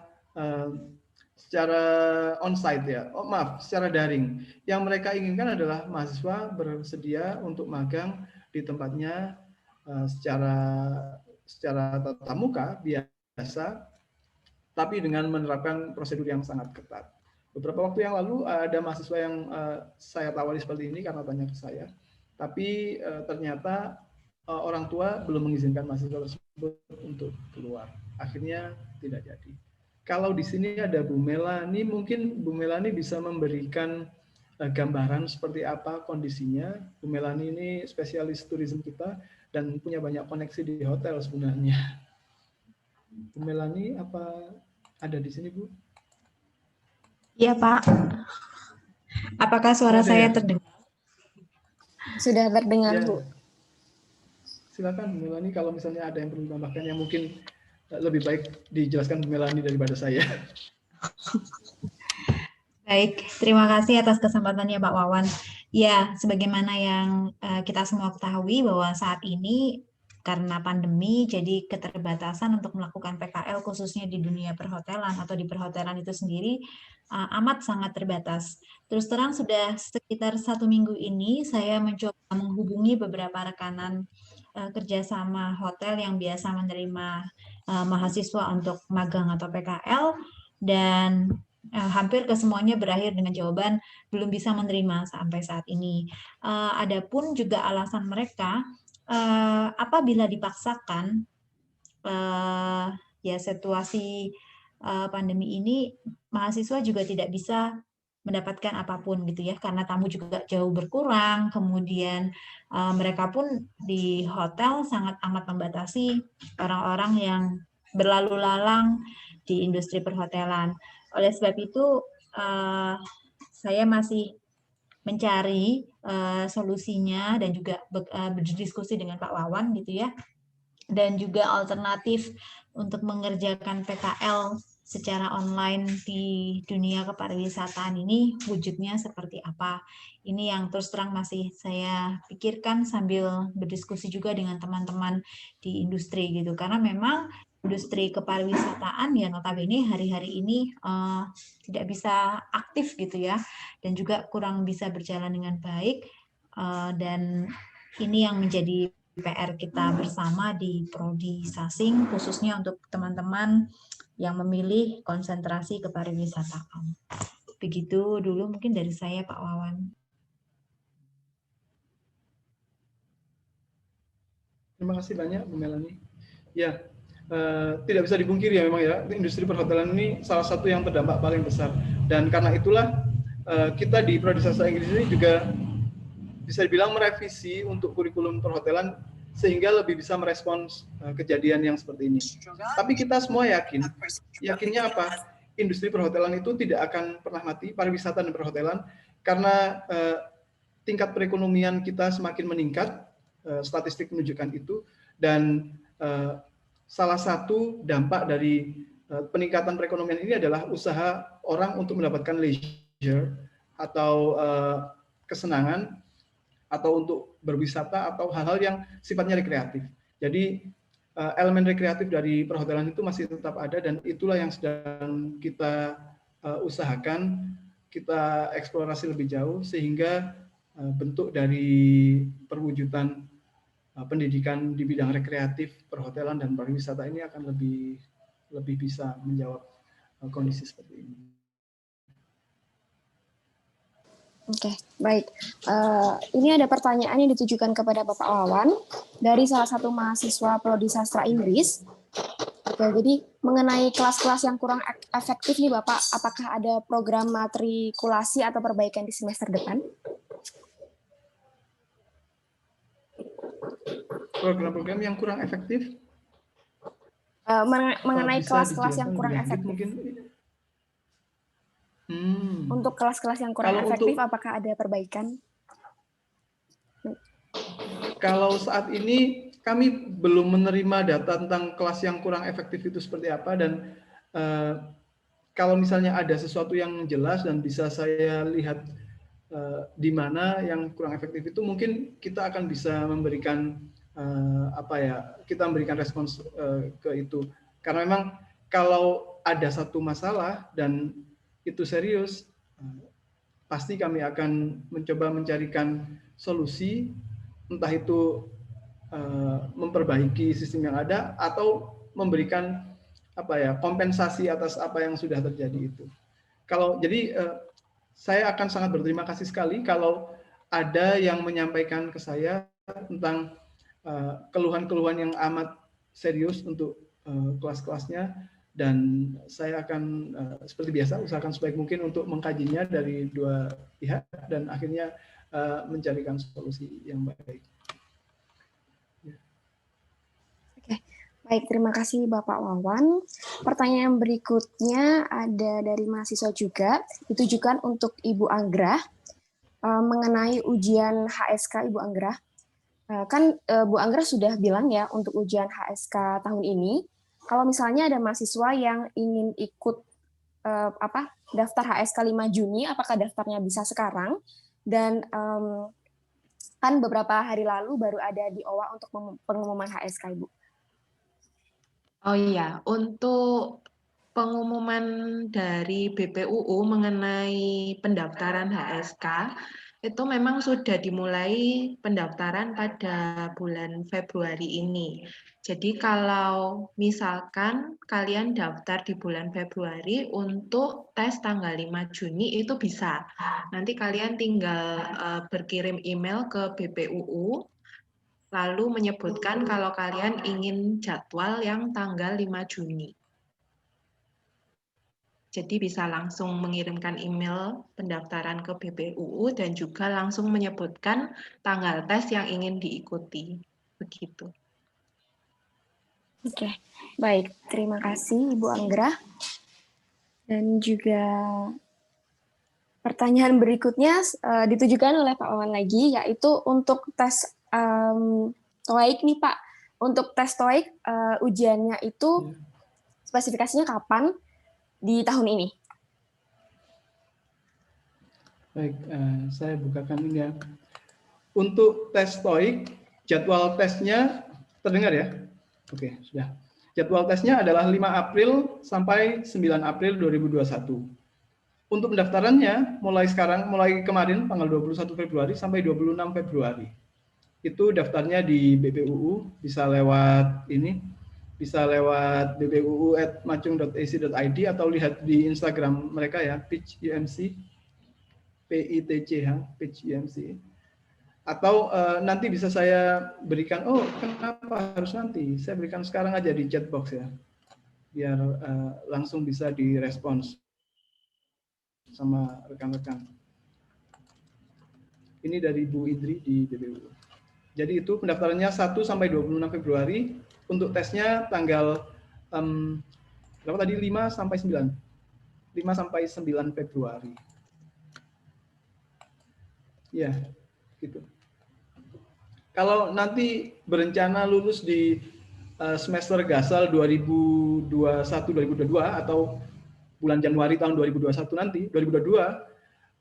on-site ya, secara daring. Yang mereka inginkan adalah mahasiswa bersedia untuk magang di tempatnya secara tatap muka biasa, tapi dengan menerapkan prosedur yang sangat ketat. Beberapa waktu yang lalu ada mahasiswa yang saya tawari seperti ini karena tanya ke saya, tapi ternyata orang tua belum mengizinkan mahasiswa tersebut untuk keluar. Akhirnya tidak jadi. Kalau di sini ada Bu Melani, mungkin Bu Melani bisa memberikan gambaran seperti apa kondisinya. Bu Melani ini spesialis tourism kita dan punya banyak koneksi di hotel sebenarnya. Bu Melani, apa ada di sini, Bu? Iya, Pak. Apakah suara saya terdengar? Sudah terdengar, ya. Bu. Silakan Bu Melani, kalau misalnya ada yang perlu ditambahkan yang mungkin lebih baik dijelaskan Bu Melani daripada saya. Baik, terima kasih atas kesempatannya Pak Wawan. Ya, sebagaimana yang kita semua ketahui bahwa saat ini karena pandemi, jadi keterbatasan untuk melakukan PKL khususnya di dunia perhotelan atau di perhotelan itu sendiri amat sangat terbatas. Terus terang sudah sekitar 1 minggu ini saya mencoba menghubungi beberapa rekanan kerjasama hotel yang biasa menerima mahasiswa untuk magang atau PKL, dan hampir kesemuanya berakhir dengan jawaban belum bisa menerima sampai saat ini. Adapun juga alasan mereka, apabila dipaksakan, ya situasi pandemi ini, mahasiswa juga tidak bisa mendapatkan apapun gitu ya, karena tamu juga jauh berkurang, kemudian mereka pun di hotel sangat amat membatasi orang-orang yang berlalu lalang di industri perhotelan. Oleh sebab itu, saya masih mencari solusinya dan juga berdiskusi dengan Pak Wawan gitu ya, dan juga alternatif untuk mengerjakan PKL secara online di dunia kepariwisataan ini wujudnya seperti apa. Ini yang terus terang masih saya pikirkan sambil berdiskusi juga dengan teman-teman di industri gitu, karena memang industri kepariwisataan ya notabene hari-hari ini tidak bisa aktif gitu ya, dan juga kurang bisa berjalan dengan baik, dan ini yang menjadi PR kita bersama di Prodi Sasing, khususnya untuk teman-teman yang memilih konsentrasi kepariwisataan. Begitu dulu mungkin dari saya, Pak Wawan. Terima kasih banyak, Bu Melani. Ya, tidak bisa dipungkiri ya memang ya, industri perhotelan ini salah satu yang terdampak paling besar. Dan karena itulah kita di Prodi Sastra Inggris ini juga bisa dibilang merevisi untuk kurikulum perhotelan sehingga lebih bisa merespons kejadian yang seperti ini. Tapi kita semua yakinnya apa? Industri perhotelan itu tidak akan pernah mati, pariwisata dan perhotelan, karena tingkat perekonomian kita semakin meningkat, statistik menunjukkan itu, dan salah satu dampak dari peningkatan perekonomian ini adalah usaha orang untuk mendapatkan leisure atau kesenangan atau untuk berwisata atau hal-hal yang sifatnya rekreatif. Jadi elemen rekreatif dari perhotelan itu masih tetap ada dan itulah yang sedang kita usahakan, kita eksplorasi lebih jauh sehingga bentuk dari perwujudan pendidikan di bidang rekreatif, perhotelan dan pariwisata ini akan lebih bisa menjawab kondisi seperti ini. Oke, baik. Ini ada pertanyaan yang ditujukan kepada Bapak Wawan dari salah satu mahasiswa Prodi Sastra Inggris. Oke, jadi mengenai kelas-kelas yang kurang efektif nih Bapak, apakah ada program matrikulasi atau perbaikan di semester depan? Program-program yang kurang efektif? Mengenai kelas-kelas yang kurang efektif. Mungkin. Untuk kelas-kelas yang kurang efektif, apakah ada perbaikan? Kalau saat ini kami belum menerima data tentang kelas yang kurang efektif itu seperti apa, dan kalau misalnya ada sesuatu yang jelas dan bisa saya lihat di mana yang kurang efektif itu, mungkin kita akan bisa memberikan kita memberikan respons ke itu. Karena memang kalau ada satu masalah dan itu serius, pasti kami akan mencoba mencarikan solusi, entah itu memperbaiki sistem yang ada atau memberikan kompensasi atas apa yang sudah terjadi itu. Saya akan sangat berterima kasih sekali kalau ada yang menyampaikan ke saya tentang keluhan-keluhan yang amat serius untuk kelas-kelasnya, dan saya akan seperti biasa usahakan sebaik mungkin untuk mengkajinya dari dua pihak dan akhirnya mencarikan solusi yang baik. Oke, baik, terima kasih Bapak Wawan. Pertanyaan berikutnya ada dari mahasiswa juga, ditujukan untuk Ibu Anggrah mengenai ujian HSK Ibu Anggrah. Kan Bu Anggrah sudah bilang ya untuk ujian HSK tahun ini, kalau misalnya ada mahasiswa yang ingin ikut daftar HSK 5 Juni, apakah daftarnya bisa sekarang? Dan kan beberapa hari lalu baru ada di OWA untuk pengumuman HSK, Ibu. Oh iya, untuk pengumuman dari BPUU mengenai pendaftaran HSK, itu memang sudah dimulai pendaftaran pada bulan Februari ini. Jadi kalau misalkan kalian daftar di bulan Februari untuk tes tanggal 5 Juni itu bisa. Nanti kalian tinggal berkirim email ke BPUU, lalu menyebutkan kalau kalian ingin jadwal yang tanggal 5 Juni. Jadi bisa langsung mengirimkan email pendaftaran ke BPUU dan juga langsung menyebutkan tanggal tes yang ingin diikuti. Begitu. Oke, baik. Terima kasih Ibu Anggrah. Dan juga pertanyaan berikutnya ditujukan oleh Pak Wawan lagi, yaitu untuk tes TOEIC nih Pak. Untuk tes TOEIC ujiannya itu spesifikasinya kapan di tahun ini? Baik, saya bukakan ini ya. Untuk tes TOEIC, jadwal tesnya terdengar ya? Oke, sudah. Jadwal tesnya adalah 5 April sampai 9 April 2021. Untuk pendaftarannya mulai kemarin tanggal 21 Februari sampai 26 Februari. Itu daftarnya di BPUU, bisa lewat ini bisa lewat bpuu@macung.ac.id atau lihat di Instagram mereka ya, Pitch UMC, PITCH, Pitch UMC. Atau nanti bisa saya berikan, oh kenapa harus nanti? Saya berikan sekarang aja di chat box ya, biar langsung bisa direspons sama rekan-rekan. Ini dari Bu Indri di BPU. Jadi itu pendaftarannya 1 sampai 26 Februari, untuk tesnya tanggal berapa tadi? 5 sampai 9. 5 sampai 9 Februari. Ya, gitu. Kalau nanti berencana lulus di semester Gasal 2021-2022 atau bulan Januari tahun 2021 nanti, 2022,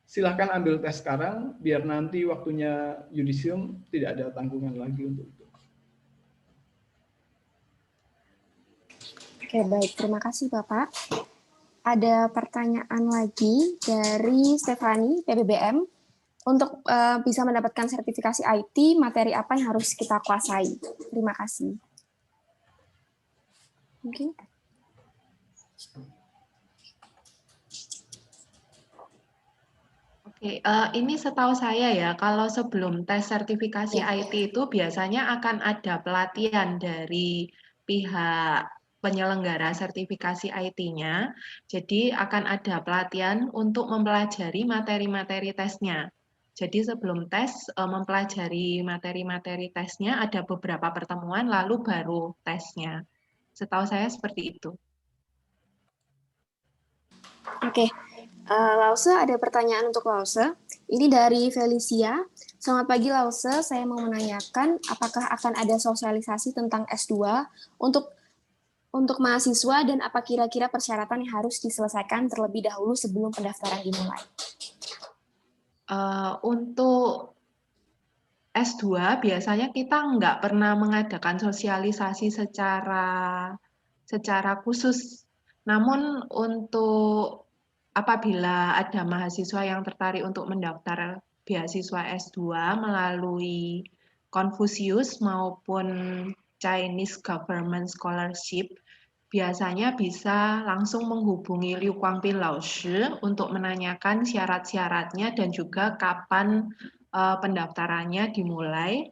silahkan ambil tes sekarang, biar nanti waktunya yudisium tidak ada tanggungan lagi untuk itu. Oke, baik. Terima kasih, Bapak. Ada pertanyaan lagi dari Stefani, PBBM. Untuk bisa mendapatkan sertifikasi IT, materi apa yang harus kita kuasai? Terima kasih. Mungkin. Oke, ini setahu saya ya, kalau sebelum tes sertifikasi IT itu biasanya akan ada pelatihan dari pihak penyelenggara sertifikasi IT-nya. Jadi akan ada pelatihan untuk mempelajari materi-materi tesnya. Jadi sebelum tes, mempelajari materi-materi tesnya, ada beberapa pertemuan, lalu baru tesnya. Setahu saya seperti itu. Oke, Lause, ada pertanyaan untuk Lause. Ini dari Felicia. Selamat pagi Lause, saya mau menanyakan apakah akan ada sosialisasi tentang S2 untuk mahasiswa dan apa kira-kira persyaratan yang harus diselesaikan terlebih dahulu sebelum pendaftaran dimulai? Untuk S2 biasanya kita nggak pernah mengadakan sosialisasi secara khusus. Namun untuk apabila ada mahasiswa yang tertarik untuk mendaftar beasiswa S2 melalui Confucius maupun Chinese Government Scholarship, biasanya bisa langsung menghubungi Liu Guangping Laoshi untuk menanyakan syarat-syaratnya dan juga kapan pendaftarannya dimulai.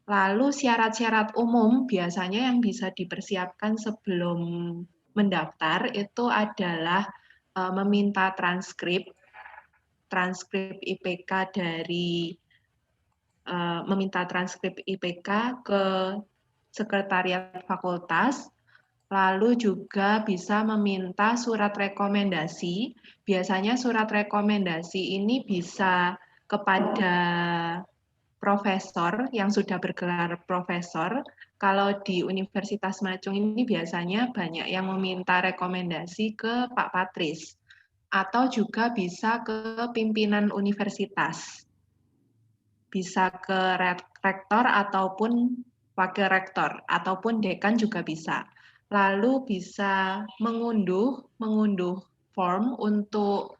Lalu syarat-syarat umum biasanya yang bisa dipersiapkan sebelum mendaftar itu adalah meminta transkrip IPK meminta transkrip IPK ke sekretariat fakultas. Lalu juga bisa meminta surat rekomendasi. Biasanya surat rekomendasi ini bisa kepada profesor yang sudah bergelar profesor. Kalau di Universitas Macung ini biasanya banyak yang meminta rekomendasi ke Pak Patris. Atau juga bisa ke pimpinan universitas. Bisa ke rektor ataupun wakil rektor, ataupun dekan juga bisa. Lalu bisa mengunduh form untuk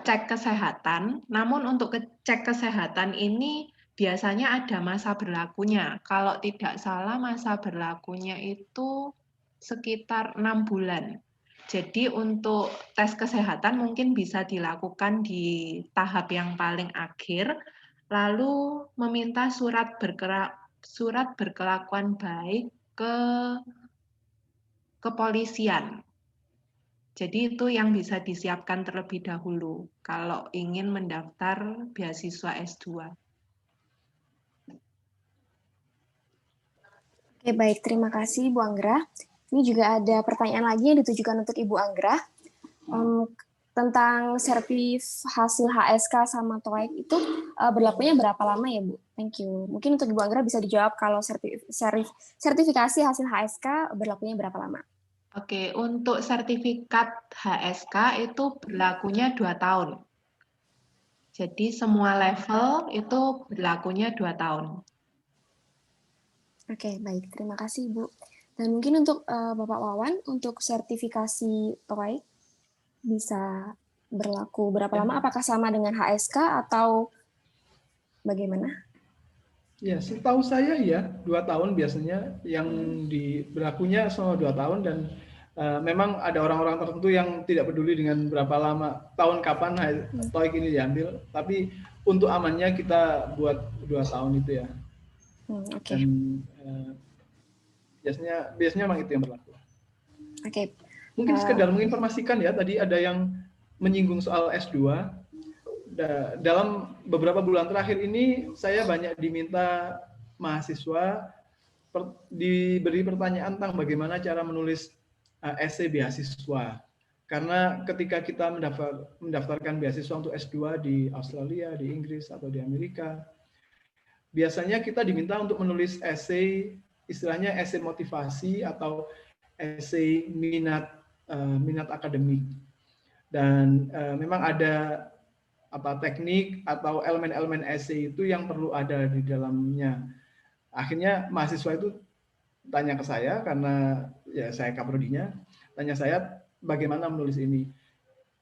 cek kesehatan. Namun untuk cek kesehatan ini biasanya ada masa berlakunya. Kalau tidak salah masa berlakunya itu sekitar 6 bulan. Jadi untuk tes kesehatan mungkin bisa dilakukan di tahap yang paling akhir. Lalu meminta surat berkelakuan baik ke kepolisian. Jadi itu yang bisa disiapkan terlebih dahulu kalau ingin mendaftar beasiswa S2. Oke, baik. Terima kasih, Bu Anggra. Ini juga ada pertanyaan lagi yang ditujukan untuk Ibu Anggra. Tentang hasil HSK sama TOEIC itu berlakunya berapa lama ya, Bu? Thank you. Mungkin untuk Ibu Anggra bisa dijawab kalau sertifikasi hasil HSK berlakunya berapa lama? Oke, untuk sertifikat HSK itu berlakunya 2 tahun. Jadi semua level itu berlakunya 2 tahun. Oke, baik. Terima kasih, Bu. Dan mungkin untuk Bapak Wawan, untuk sertifikasi TOEIC bisa berlaku berapa lama? Apakah sama dengan HSK atau bagaimana? Ya, setahu saya ya 2 tahun biasanya yang berlakunya selama 2 tahun, dan memang ada orang-orang tertentu yang tidak peduli dengan berapa lama tahun kapan TOEIC ini diambil, tapi untuk amannya kita buat 2 tahun itu ya. Oke. Dan biasanya memang itu yang berlaku. Oke. Mungkin sekedar menginformasikan ya, tadi ada yang menyinggung soal S2. Dalam beberapa bulan terakhir ini saya banyak diminta mahasiswa diberi pertanyaan tentang bagaimana cara menulis essay beasiswa. Karena ketika kita mendaftarkan beasiswa untuk S2 di Australia, di Inggris, atau di Amerika, biasanya kita diminta untuk menulis essay, istilahnya essay motivasi atau essay minat akademik. Dan memang ada teknik atau elemen-elemen essay itu yang perlu ada di dalamnya. Akhirnya mahasiswa itu tanya ke saya, karena ya saya kaprodinya, tanya saya bagaimana menulis ini.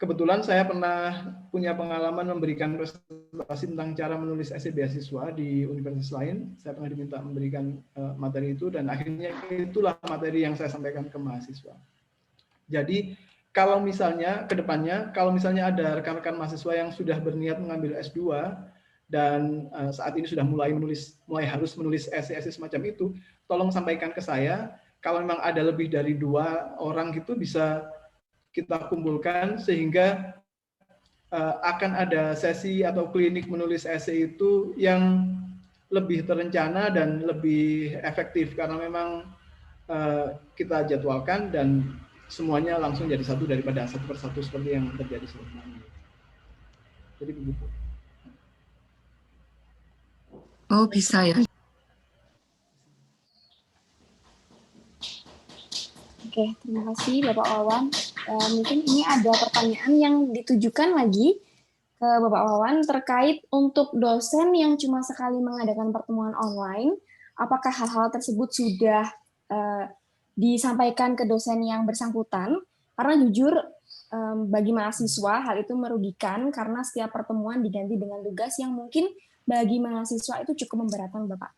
Kebetulan saya pernah punya pengalaman memberikan presentasi tentang cara menulis essay beasiswa di universitas lain. Saya pernah diminta memberikan materi itu, dan akhirnya itulah materi yang saya sampaikan ke mahasiswa. Jadi kalau misalnya ke depannya, kalau misalnya ada rekan-rekan mahasiswa yang sudah berniat mengambil S2 dan saat ini sudah mulai harus menulis essay-essay semacam itu, tolong sampaikan ke saya. Kalau memang ada lebih dari 2 orang gitu, bisa kita kumpulkan sehingga akan ada sesi atau klinik menulis essay itu yang lebih terencana dan lebih efektif, karena memang kita jadwalkan dan semuanya langsung jadi satu daripada satu persatu seperti yang terjadi selama ini. Jadi begitu. Oh, bisa ya. Oke, terima kasih Bapak Wawan. Mungkin ini ada pertanyaan yang ditujukan lagi ke Bapak Wawan terkait untuk dosen yang cuma sekali mengadakan pertemuan online, apakah hal-hal tersebut sudah disampaikan ke dosen yang bersangkutan? Karena jujur bagi mahasiswa hal itu merugikan karena setiap pertemuan diganti dengan tugas yang mungkin bagi mahasiswa itu cukup memberatkan, Bapak.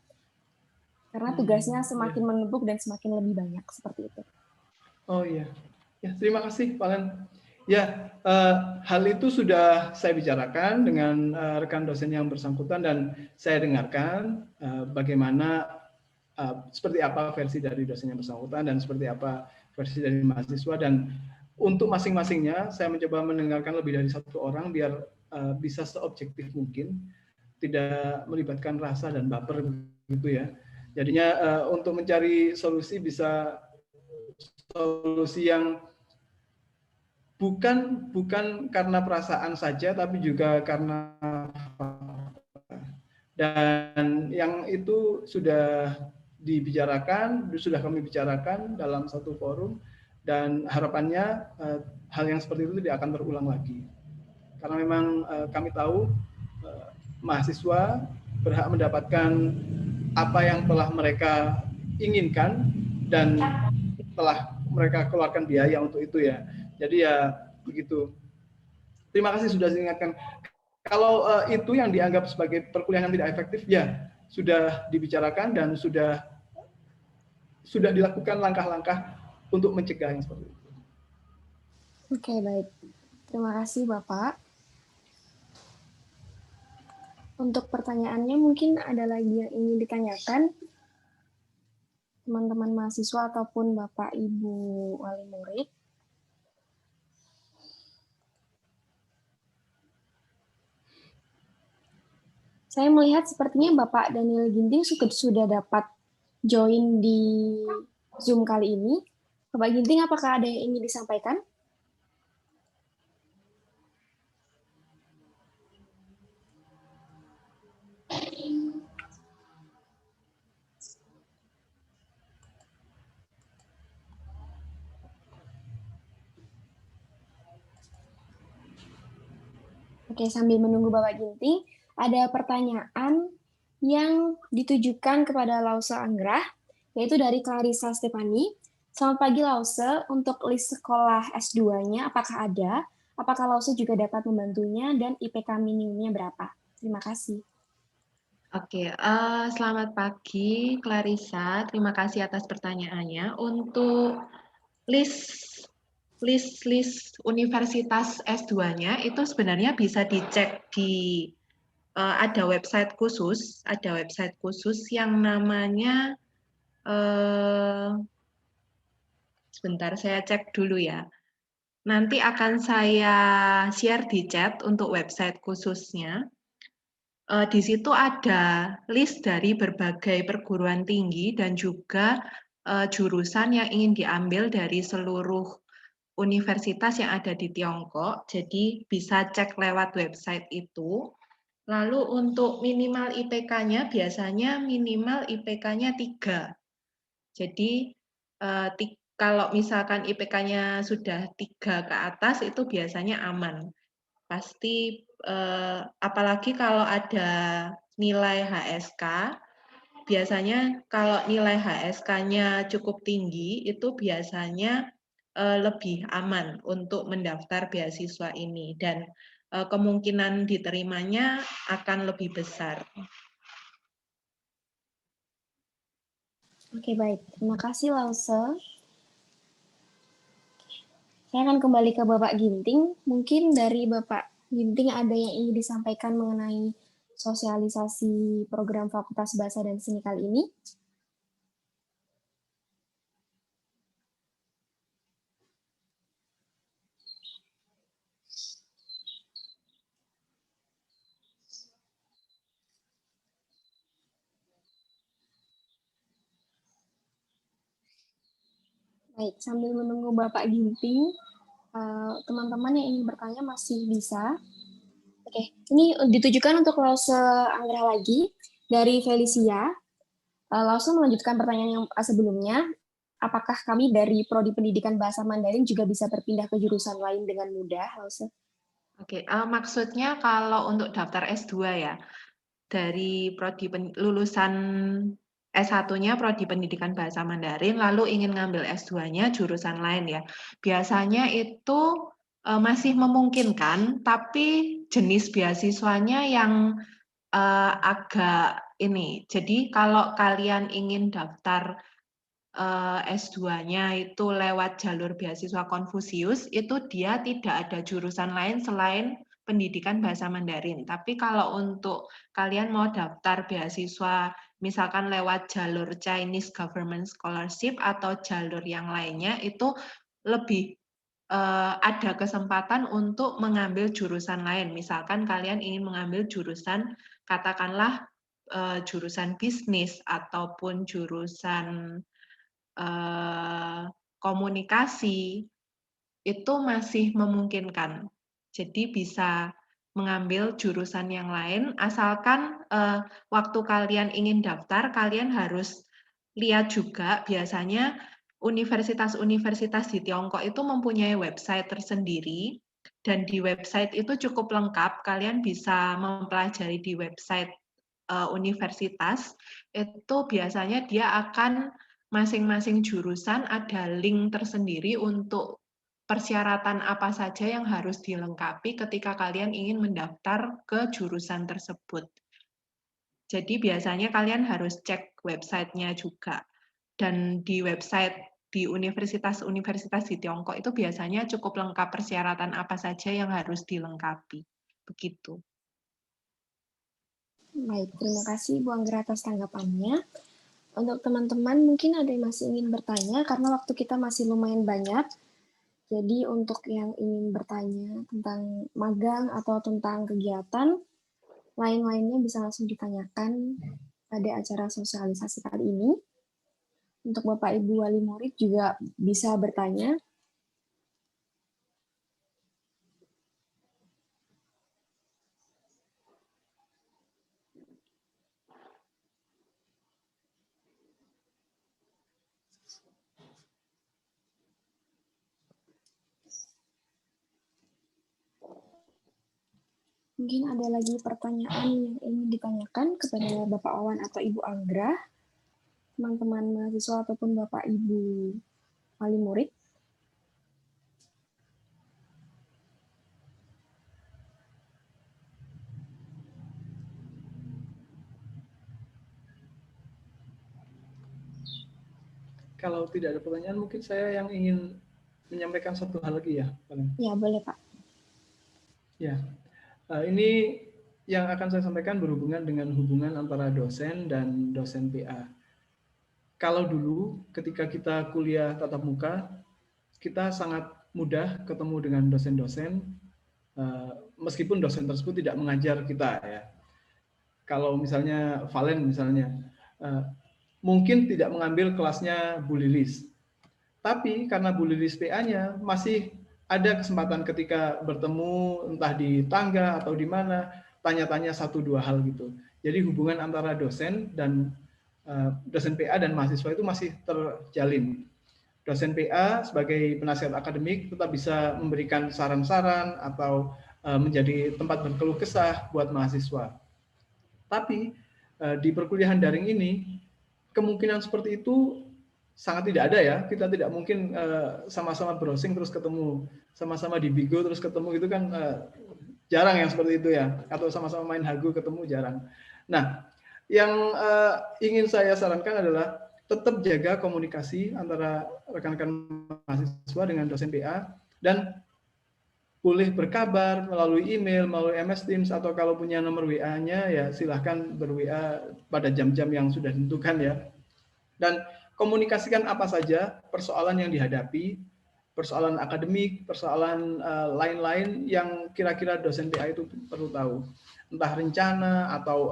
Karena tugasnya semakin menumpuk dan semakin lebih banyak seperti itu. Oh iya, ya terima kasih Pak Len. Ya, hal itu sudah saya bicarakan dengan rekan dosen yang bersangkutan, dan saya dengarkan bagaimana seperti apa versi dari dosen yang bersangkutan dan seperti apa versi dari mahasiswa, dan untuk masing-masingnya saya mencoba mendengarkan lebih dari 1 orang biar bisa seobjektif mungkin, tidak melibatkan rasa dan baper gitu ya. Jadinya untuk mencari solusi bisa solusi yang bukan karena perasaan saja, tapi juga karena dan yang itu sudah dibicarakan, sudah kami bicarakan dalam satu forum, dan harapannya hal yang seperti itu tidak akan terulang lagi. Karena memang kami tahu mahasiswa berhak mendapatkan apa yang telah mereka inginkan dan telah mereka keluarkan biaya untuk itu ya. Jadi ya begitu. Terima kasih sudah diingatkan. Kalau itu yang dianggap sebagai perkuliahan tidak efektif, ya sudah dibicarakan dan sudah dilakukan langkah-langkah untuk mencegah yang seperti itu. Oke, baik. Terima kasih Bapak. Untuk pertanyaannya mungkin ada lagi yang ingin ditanyakan teman-teman mahasiswa ataupun Bapak Ibu wali murid. Saya melihat sepertinya Bapak Daniel Ginting sudah dapat join di Zoom kali ini. Bapak Ginting, apakah ada yang ingin disampaikan? Oke, sambil menunggu Bapak Ginting, ada pertanyaan yang ditujukan kepada Lause Anggrah, yaitu dari Clarissa Stefani. Selamat pagi Lause, untuk list sekolah S2-nya apakah ada? Apakah Lause juga dapat membantunya dan IPK minimumnya berapa? Terima kasih. Oke, selamat pagi Clarissa. Terima kasih atas pertanyaannya. Untuk list universitas S2-nya itu sebenarnya bisa dicek di ada website khusus yang namanya sebentar saya cek dulu ya. Nanti akan saya share di chat untuk website khususnya. Di situ ada list dari berbagai perguruan tinggi dan juga jurusan yang ingin diambil dari seluruh universitas yang ada di Tiongkok. Jadi bisa cek lewat website itu. Lalu untuk minimal IPK-nya biasanya minimal IPK-nya 3. Jadi kalau misalkan IPK-nya sudah 3 ke atas itu biasanya aman. Pasti apalagi kalau ada nilai HSK, biasanya kalau nilai HSK-nya cukup tinggi itu biasanya lebih aman untuk mendaftar beasiswa ini dan kemungkinan diterimanya akan lebih besar. Oke, baik. Terima kasih, Lause. Saya akan kembali ke Bapak Ginting. Mungkin dari Bapak Ginting ada yang ingin disampaikan mengenai sosialisasi program Fakultas Bahasa dan Seni kali ini. Baik, sambil menunggu Bapak Ginting, teman-teman yang ingin bertanya masih bisa. Oke, ini ditujukan untuk Lause Anggra lagi dari Felicia. Langsung melanjutkan pertanyaan yang sebelumnya, apakah kami dari Prodi Pendidikan Bahasa Mandarin juga bisa berpindah ke jurusan lain dengan mudah, Lause? Oke, maksudnya kalau untuk daftar S2 ya, dari lulusan S1-nya Prodi Pendidikan Bahasa Mandarin, lalu ingin ngambil S2-nya jurusan lain ya. Biasanya itu masih memungkinkan, tapi jenis beasiswanya yang agak ini. Jadi kalau kalian ingin daftar S2-nya itu lewat jalur beasiswa Konfusius, itu dia tidak ada jurusan lain selain pendidikan bahasa Mandarin. Tapi kalau untuk kalian mau daftar beasiswa misalkan lewat jalur Chinese Government Scholarship atau jalur yang lainnya, itu lebih ada kesempatan untuk mengambil jurusan lain. Misalkan kalian ingin mengambil jurusan, katakanlah jurusan bisnis ataupun jurusan komunikasi, itu masih memungkinkan. Jadi bisa mengambil jurusan yang lain, asalkan waktu kalian ingin daftar, kalian harus lihat juga biasanya universitas-universitas di Tiongkok itu mempunyai website tersendiri, dan di website itu cukup lengkap, kalian bisa mempelajari di website universitas, itu biasanya dia akan masing-masing jurusan ada link tersendiri untuk persyaratan apa saja yang harus dilengkapi ketika kalian ingin mendaftar ke jurusan tersebut. Jadi biasanya kalian harus cek websitenya juga. Dan di website di universitas-universitas di Tiongkok itu biasanya cukup lengkap persyaratan apa saja yang harus dilengkapi. Begitu. Baik, terima kasih Bu Anggra atas tanggapannya. Untuk teman-teman mungkin ada yang masih ingin bertanya karena waktu kita masih lumayan banyak. Jadi untuk yang ingin bertanya tentang magang atau tentang kegiatan, lain-lainnya bisa langsung ditanyakan pada acara sosialisasi kali ini. Untuk Bapak Ibu Wali Murid juga bisa bertanya. Mungkin ada lagi pertanyaan yang ingin ditanyakan kepada Bapak Wawan atau Ibu Anggra, teman-teman mahasiswa ataupun Bapak Ibu wali murid. kalau tidak ada pertanyaan, mungkin saya yang ingin menyampaikan satu hal lagi ya. Ya, boleh Pak. Ya, ini yang akan saya sampaikan berhubungan dengan hubungan antara dosen dan dosen PA. Kalau dulu ketika kita kuliah tatap muka, kita sangat mudah ketemu dengan dosen-dosen, meskipun dosen tersebut tidak mengajar kita ya. Kalau misalnya Valen misalnya, mungkin tidak mengambil kelasnya Bu Lilis. Tapi karena Bu Lilis PA-nya masih ada kesempatan ketika bertemu entah di tangga atau di mana, tanya-tanya 1-2 hal gitu. Jadi hubungan antara dosen dan dosen PA dan mahasiswa itu masih terjalin. Dosen PA sebagai penasihat akademik tetap bisa memberikan saran-saran atau menjadi tempat berkeluh kesah buat mahasiswa. Tapi di perkuliahan daring ini kemungkinan seperti itu sangat tidak ada ya. Kita tidak mungkin sama-sama browsing terus ketemu, sama-sama di Bigo terus ketemu, itu kan jarang yang seperti itu ya. Atau sama-sama main Hago ketemu jarang. Nah, yang ingin saya sarankan adalah tetap jaga komunikasi antara rekan-rekan mahasiswa dengan dosen PA, dan boleh berkabar melalui email, melalui MS Teams, atau kalau punya nomor WA-nya ya silahkan ber-WA pada jam-jam yang sudah ditentukan ya. Dan komunikasikan apa saja persoalan yang dihadapi, persoalan akademik, persoalan lain-lain yang kira-kira dosen PA itu perlu tahu. Entah rencana atau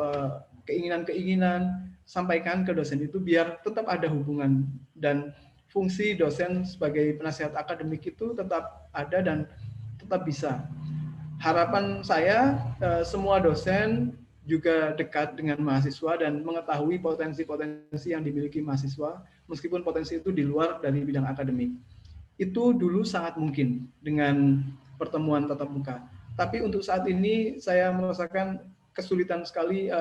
keinginan-keinginan, sampaikan ke dosen itu biar tetap ada hubungan, dan fungsi dosen sebagai penasihat akademik itu tetap ada dan tetap bisa. Harapan saya semua dosen juga dekat dengan mahasiswa dan mengetahui potensi-potensi yang dimiliki mahasiswa, meskipun potensi itu di luar dari bidang akademik. Itu dulu sangat mungkin dengan pertemuan tatap muka. Tapi untuk saat ini saya merasakan kesulitan sekali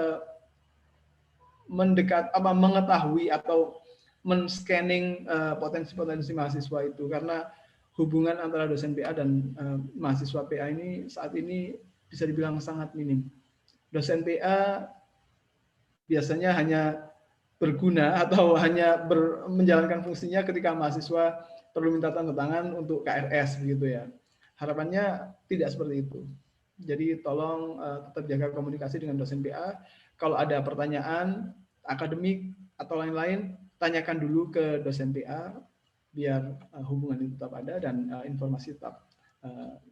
mengetahui atau men-scanning potensi-potensi mahasiswa itu, karena hubungan antara dosen PA dan mahasiswa PA ini saat ini bisa dibilang sangat minim. Dosen PA biasanya hanya berguna atau hanya menjalankan fungsinya ketika mahasiswa perlu minta tanda tangan untuk KRS begitu ya. Harapannya tidak seperti itu. Jadi tolong tetap jaga komunikasi dengan dosen PA. Kalau ada pertanyaan akademik atau lain-lain, tanyakan dulu ke dosen PA biar hubungan itu tetap ada dan informasi tetap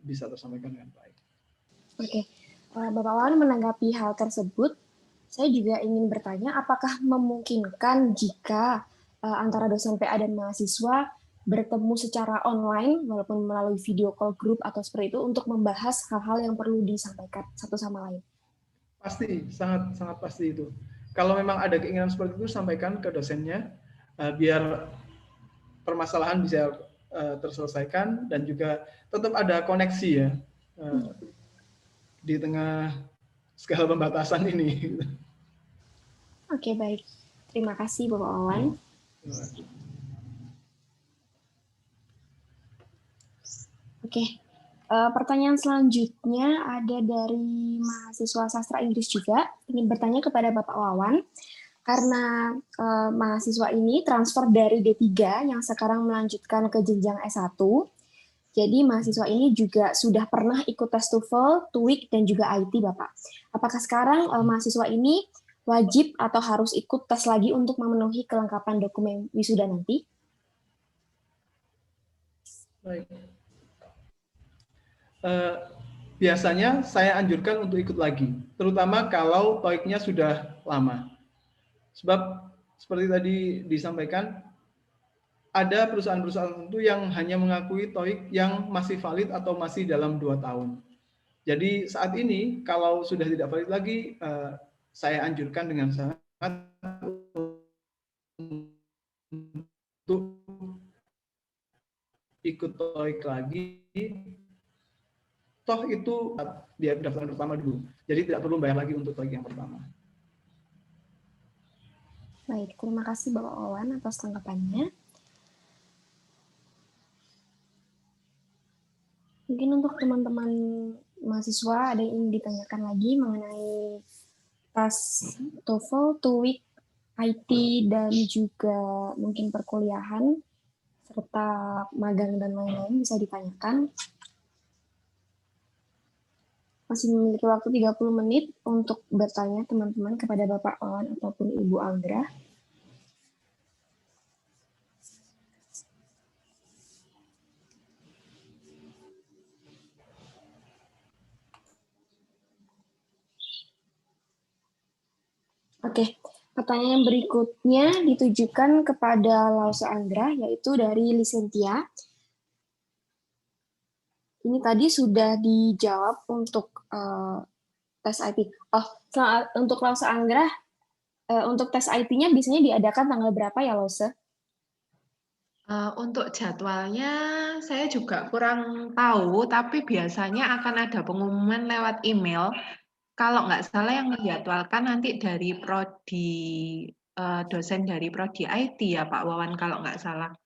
bisa tersampaikan dengan baik. Oke, Bapak Wawan menanggapi hal tersebut, saya juga ingin bertanya apakah memungkinkan jika antara dosen PA dan mahasiswa bertemu secara online walaupun melalui video call grup atau seperti itu untuk membahas hal-hal yang perlu disampaikan satu sama lain? Pasti, sangat pasti itu. Kalau memang ada keinginan seperti itu, sampaikan ke dosennya biar permasalahan bisa terselesaikan dan juga tetap ada koneksi ya di tengah segala pembatasan ini. Oke, baik. Terima kasih Bapak Wawan. Oke, pertanyaan selanjutnya ada dari mahasiswa sastra Inggris juga. Ingin bertanya kepada Bapak Wawan, karena mahasiswa ini transfer dari D3 yang sekarang melanjutkan ke jenjang S1, jadi mahasiswa ini juga sudah pernah ikut tes TOEFL, TOEIC, dan juga IT, Bapak. Apakah sekarang mahasiswa ini wajib atau harus ikut tes lagi untuk memenuhi kelengkapan dokumen wisuda nanti? Baik. Biasanya saya anjurkan untuk ikut lagi, terutama kalau TOEIC-nya sudah lama. Sebab seperti tadi disampaikan, ada perusahaan-perusahaan tertentu yang hanya mengakui TOEIC yang masih valid atau masih dalam 2 tahun. Jadi saat ini kalau sudah tidak valid lagi, saya anjurkan dengan sangat untuk ikut TOEIC lagi. Toh itu dia pendaftaran pertama dulu. Jadi tidak perlu bayar lagi untuk TOEIC yang pertama. Baik, terima kasih Bapak Wawan atas tanggapannya. Mungkin untuk teman-teman mahasiswa ada yang ingin ditanyakan lagi mengenai tes TOEFL, TOEIC, IT dan juga mungkin perkuliahan serta magang dan lain-lain bisa ditanyakan. Masih memiliki waktu 30 menit untuk bertanya teman-teman kepada Bapak Wawan ataupun Ibu Anggra. Oke, pertanyaan berikutnya ditujukan kepada Lause Anggra, yaitu dari Lisentia. Ini tadi sudah dijawab untuk tes IT. Oh, untuk Lause Anggra, untuk tes IT-nya biasanya diadakan tanggal berapa ya, Lause? Untuk jadwalnya saya juga kurang tahu, tapi biasanya akan ada pengumuman lewat email. Kalau nggak salah yang menjadwalkan nanti dari dosen dari Prodi IT ya Pak Wawan kalau nggak salah.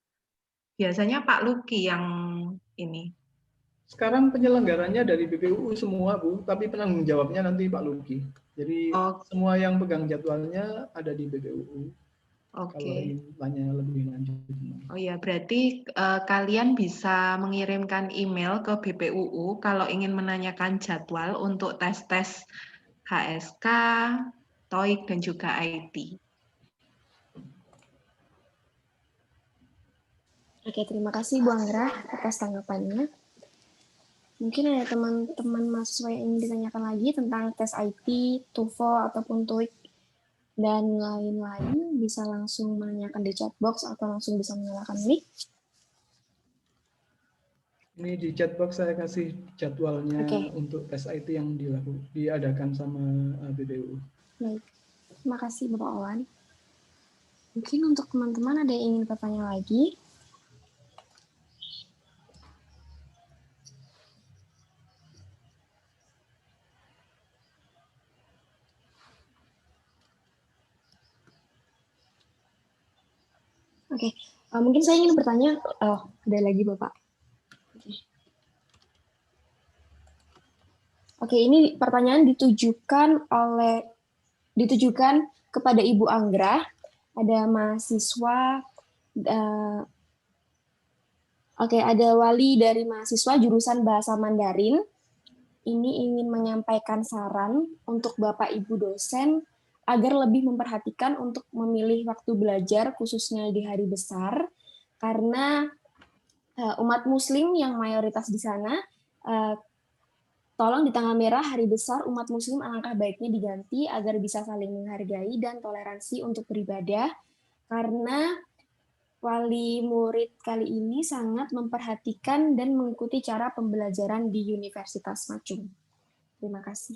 Biasanya Pak Luki yang ini. Sekarang penyelenggaranya dari BPUU semua, Bu, tapi penanggung jawabnya nanti Pak Luki. Jadi semua yang pegang jadwalnya ada di BPUU. Kalau ingin tanya lebih lanjut. Oh ya, berarti kalian bisa mengirimkan email ke BPUU kalau ingin menanyakan jadwal untuk tes-tes HSK, TOEIC, dan juga IT. Oke, terima kasih Bu Anggra atas tanggapannya. Mungkin ada teman-teman mahasiswa yang ingin ditanyakan lagi tentang tes IT, TOEFL, ataupun TOEIC, dan lain-lain, bisa langsung menanyakan di chat box atau langsung bisa menyalakan mic. Ini di chat box saya kasih jadwalnya untuk tes IT yang diadakan sama BPUU. Baik, terima kasih Bapak Wawan. Mungkin untuk teman-teman ada yang ingin bertanya lagi. Oke, mungkin saya ingin bertanya, ada lagi Bapak. Oke, ini pertanyaan ditujukan kepada Ibu Anggra. Ada mahasiswa, ada wali dari mahasiswa jurusan Bahasa Mandarin. Ini ingin menyampaikan saran untuk Bapak Ibu dosen agar lebih memperhatikan untuk memilih waktu belajar khususnya di hari besar, karena umat Muslim yang mayoritas di sana, tolong di tanggal merah hari besar umat Muslim alangkah baiknya diganti agar bisa saling menghargai dan toleransi untuk beribadah, karena wali murid kali ini sangat memperhatikan dan mengikuti cara pembelajaran di Universitas Macung. Terima kasih.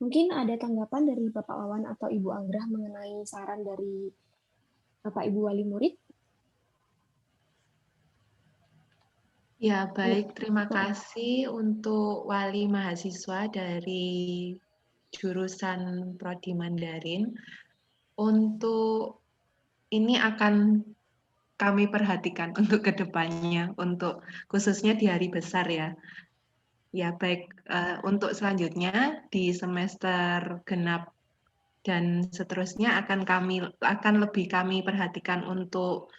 Mungkin ada tanggapan dari Bapak Wawan atau Ibu Anggra mengenai saran dari Bapak Ibu wali murid? Ya, baik. Terima kasih untuk wali mahasiswa dari jurusan Prodi Mandarin. Untuk ini akan kami perhatikan untuk kedepannya, untuk khususnya di hari besar ya. Ya, baik. Untuk selanjutnya di semester genap dan seterusnya akan lebih kami perhatikan untuk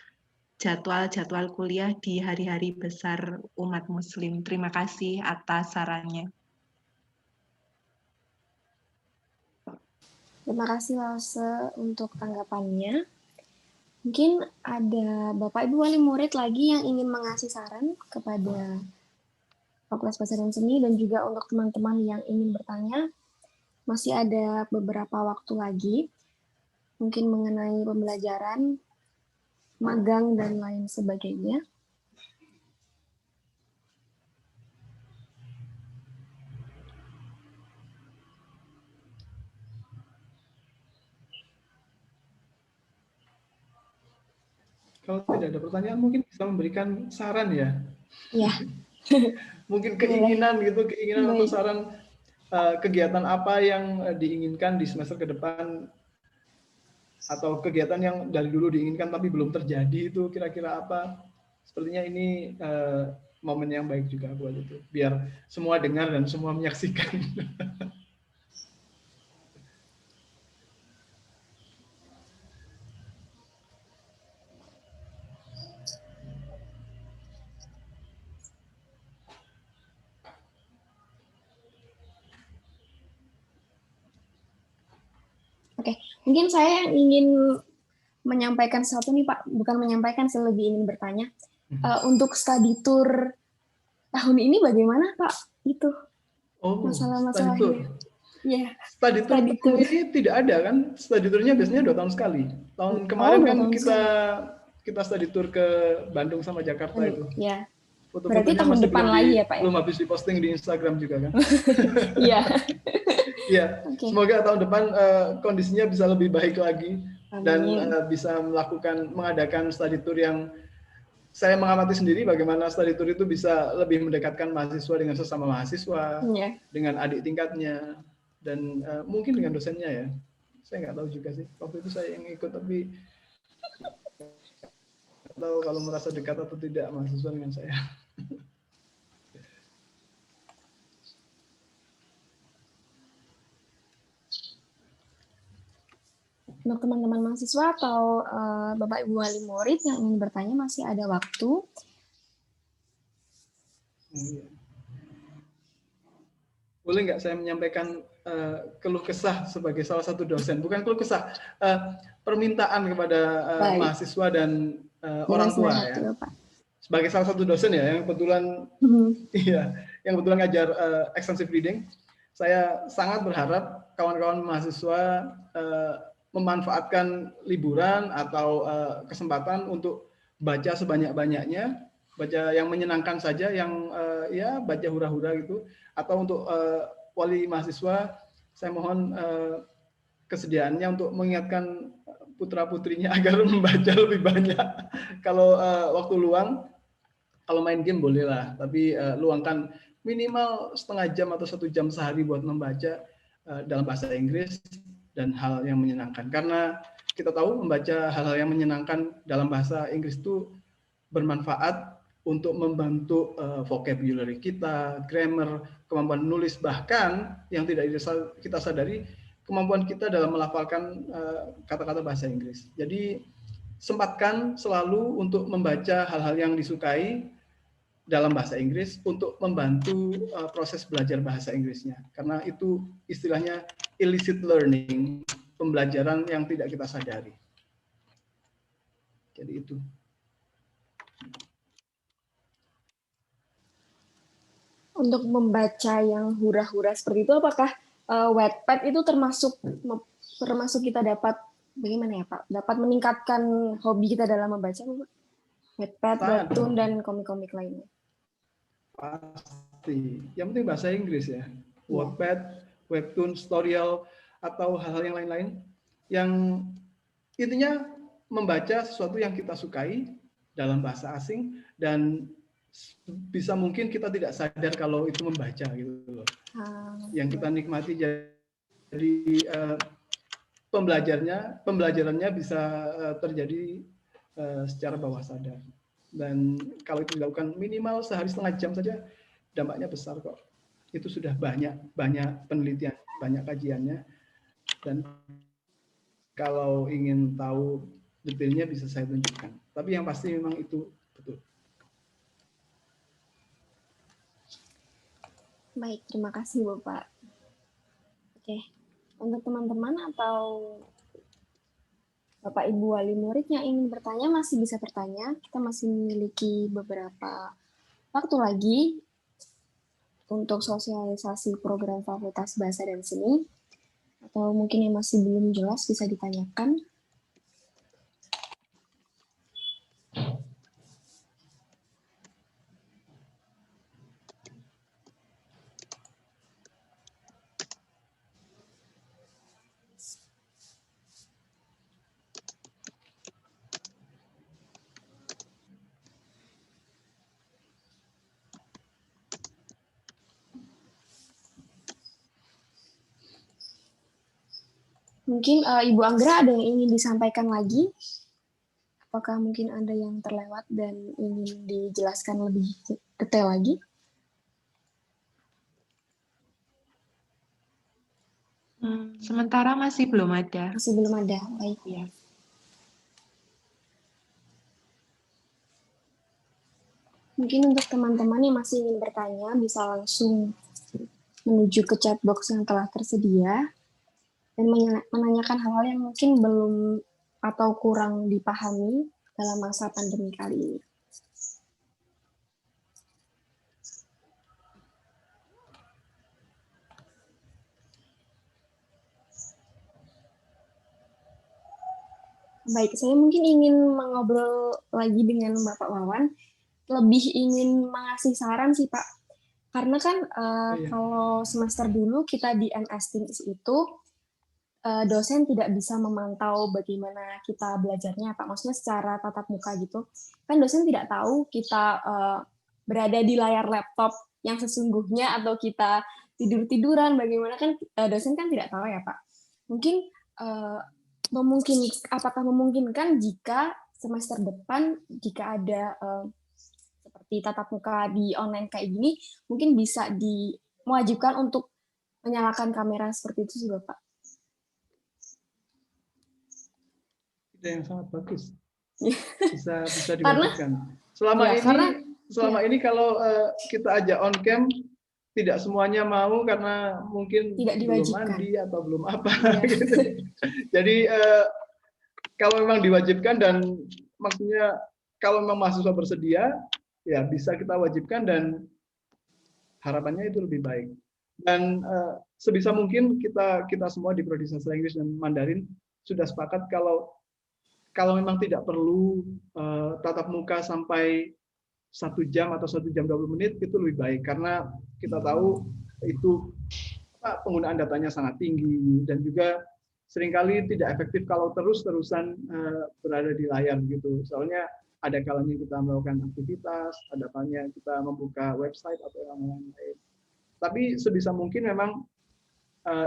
jadwal-jadwal kuliah di hari-hari besar umat Muslim. Terima kasih atas sarannya. Terima kasih Lause untuk tanggapannya. Mungkin ada Bapak Ibu wali murid lagi yang ingin mengasih saran kepada Fakultas Bahasa dan Seni dan juga untuk teman-teman yang ingin bertanya. Masih ada beberapa waktu lagi, mungkin mengenai pembelajaran, magang, dan lain sebagainya. Kalau tidak ada pertanyaan, mungkin bisa memberikan saran ya? Iya. Mungkin keinginan gitu, keinginan atau Baik. saran kegiatan apa yang diinginkan di semester ke depan, atau kegiatan yang dari dulu diinginkan tapi belum terjadi, itu kira-kira apa? Sepertinya ini momen yang baik juga buat itu, biar semua dengar dan semua menyaksikan. Mungkin saya yang ingin menyampaikan sesuatu nih Pak, bukan menyampaikan, saya lebih ingin bertanya. Untuk study tour tahun ini bagaimana Pak? Itu Oh, study tour. masalah-masalahnya. Ya, Study tour tahun ini tidak ada kan? Study tournya biasanya 2 tahun sekali. Tahun kemarin kan kita study tour ke Bandung sama Jakarta itu. Ya. Foto-fotonya tahun masih depan lagi ya Pak ya? Belum habis diposting di Instagram juga kan? Iya. Iya. Semoga tahun depan kondisinya bisa lebih baik lagi. Amin. Dan bisa mengadakan study tour yang saya mengamati sendiri bagaimana study tour itu bisa lebih mendekatkan mahasiswa dengan sesama mahasiswa, dengan adik tingkatnya, dan mungkin dengan dosennya ya. Saya nggak tahu juga sih. Waktu itu saya yang ikut tapi nggak tahu kalau merasa dekat atau tidak mahasiswa dengan saya. Untuk teman-teman mahasiswa atau Bapak Ibu wali murid yang ingin bertanya masih ada waktu. Boleh nggak saya menyampaikan keluh kesah sebagai salah satu dosen? Bukan keluh kesah, permintaan kepada mahasiswa dan orang tua ya. Sebagai salah satu dosen ya yang kebetulan yang kebetulan ngajar extensive reading, saya sangat berharap kawan-kawan mahasiswa memanfaatkan liburan atau kesempatan untuk baca sebanyak-banyaknya, baca yang menyenangkan saja, yang ya baca hura-hura gitu, atau untuk wali mahasiswa saya mohon kesediaannya untuk mengingatkan putra-putrinya agar membaca lebih banyak. Kalau waktu luang, kalau main game bolehlah, tapi luangkan minimal setengah jam atau 1 jam sehari buat membaca dalam bahasa Inggris dan hal yang menyenangkan. Karena kita tahu membaca hal-hal yang menyenangkan dalam bahasa Inggris itu bermanfaat untuk membantu vocabulary kita, grammar, kemampuan menulis, bahkan yang tidak kita sadari kemampuan kita dalam melafalkan kata-kata bahasa Inggris. Jadi sempatkan selalu untuk membaca hal-hal yang disukai dalam bahasa Inggris untuk membantu proses belajar bahasa Inggrisnya. Karena itu istilahnya illicit learning, pembelajaran yang tidak kita sadari. Jadi itu. Untuk membaca yang hura-hura seperti itu, apakah Wattpad itu termasuk kita dapat bagaimana ya Pak? Dapat meningkatkan hobi kita dalam membaca, Pak? Wattpad, webtoon, dan komik-komik lainnya. Pasti. Yang penting bahasa Inggris ya. Wattpad, webtoon, storyal, atau hal-hal yang lain-lain. Yang intinya membaca sesuatu yang kita sukai dalam bahasa asing dan bisa mungkin kita tidak sadar kalau itu membaca gitu loh. Yang kita nikmati jadi pembelajarannya bisa terjadi secara bawah sadar. Dan kalau itu dilakukan minimal sehari setengah jam saja, dampaknya besar kok. Itu sudah banyak penelitian, banyak kajiannya. Dan kalau ingin tahu detailnya bisa saya tunjukkan. Tapi yang pasti memang itu betul. Baik, terima kasih Bapak. Oke, untuk teman-teman atau Bapak Ibu wali murid yang ingin bertanya masih bisa bertanya. Kita masih memiliki beberapa waktu lagi untuk sosialisasi program Fakultas Bahasa dan Seni. Atau mungkin yang masih belum jelas bisa ditanyakan. Mungkin Ibu Anggra ada yang ingin disampaikan lagi? Apakah mungkin ada yang terlewat dan ingin dijelaskan lebih detail lagi? Sementara masih belum ada. Masih belum ada, baik. Ya. Mungkin untuk teman-teman yang masih ingin bertanya, bisa langsung menuju ke chat box yang telah tersedia. dan menanyakan hal-hal yang mungkin belum atau kurang dipahami dalam masa pandemi kali ini. Baik, saya mungkin ingin mengobrol lagi dengan Bapak Wawan, lebih ingin mengasih saran sih Pak, karena kan kalau semester dulu kita di MS Teams itu dosen tidak bisa memantau bagaimana kita belajarnya Pak, maksudnya secara tatap muka gitu, kan dosen tidak tahu kita berada di layar laptop yang sesungguhnya atau kita tidur-tiduran, bagaimana kan dosen kan tidak tahu ya Pak. Mungkin apakah memungkinkan jika semester depan jika ada seperti tatap muka di online kayak gini, mungkin bisa mewajibkan untuk menyalakan kamera seperti itu sih Bapak. Ide yang sangat bagus. Bisa diwajibkan. Selama ini kalau kita ajak on cam, tidak semuanya mau karena mungkin belum mandi atau belum apa. Gitu. Jadi kalau memang diwajibkan dan maksudnya kalau memang mahasiswa bersedia, ya bisa kita wajibkan dan harapannya itu lebih baik. Dan sebisa mungkin kita semua di Prodi Sastra Inggris dan Mandarin sudah sepakat kalau memang tidak perlu tatap muka sampai 1 jam atau 1 jam 20 menit itu lebih baik karena kita tahu itu penggunaan datanya sangat tinggi dan juga seringkali tidak efektif kalau terus-terusan berada di layar gitu. Soalnya ada kalanya kita melakukan aktivitas, ada kalanya kita membuka website atau yang lain. Tapi sebisa mungkin memang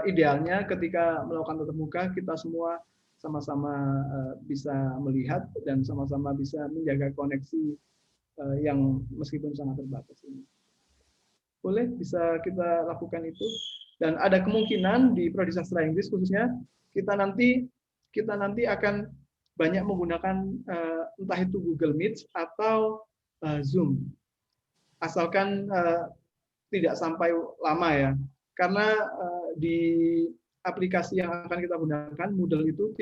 idealnya ketika melakukan tatap muka kita semua sama-sama bisa melihat dan sama-sama bisa menjaga koneksi yang meskipun sangat terbatas ini. Boleh bisa kita lakukan itu dan ada kemungkinan di Prodi Sastra Inggris khususnya kita nanti akan banyak menggunakan entah itu Google Meet atau Zoom. Asalkan tidak sampai lama ya. Karena di aplikasi yang akan kita gunakan Moodle itu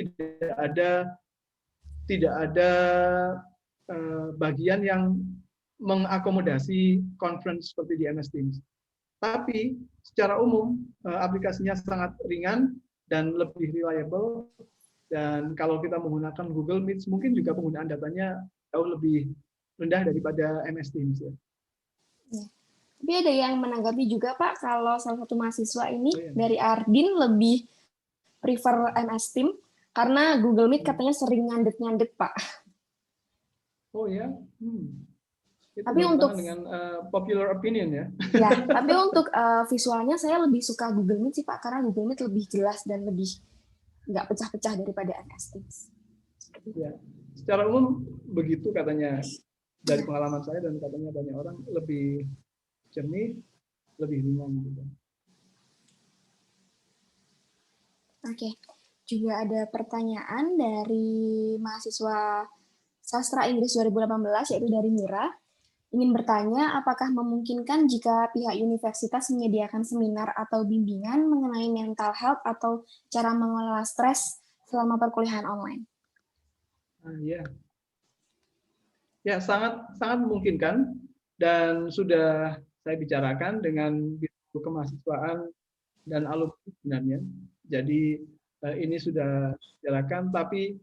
tidak ada bagian yang mengakomodasi conference seperti di MS Teams. Tapi secara umum aplikasinya sangat ringan dan lebih reliable. Dan kalau kita menggunakan Google Meet, mungkin juga penggunaan datanya jauh lebih rendah daripada MS Teams. Ya. Tapi ada yang menanggapi juga Pak, kalau salah satu mahasiswa ini dari Ardin lebih prefer MS Teams karena Google Meet katanya sering nyandet-nyandet Pak. Oh ya, itu tapi untuk dengan popular opinion ya. Ya, tapi untuk visualnya saya lebih suka Google Meet sih Pak, karena Google Meet lebih jelas dan lebih nggak pecah-pecah daripada MS Teams. Ya, secara umum begitu katanya dari pengalaman saya dan katanya banyak orang lebih jernih, lebih ringan gitu. Oke, juga ada pertanyaan dari mahasiswa Sastra Inggris 2018 yaitu dari Mira. Ingin bertanya, apakah memungkinkan jika pihak universitas menyediakan seminar atau bimbingan mengenai mental health atau cara mengelola stres selama perkuliahan online? Ya, sangat memungkinkan dan sudah saya bicarakan dengan Biro Kemahasiswaan dan alumni sebenarnya. Jadi ini sudah dijalankan, tapi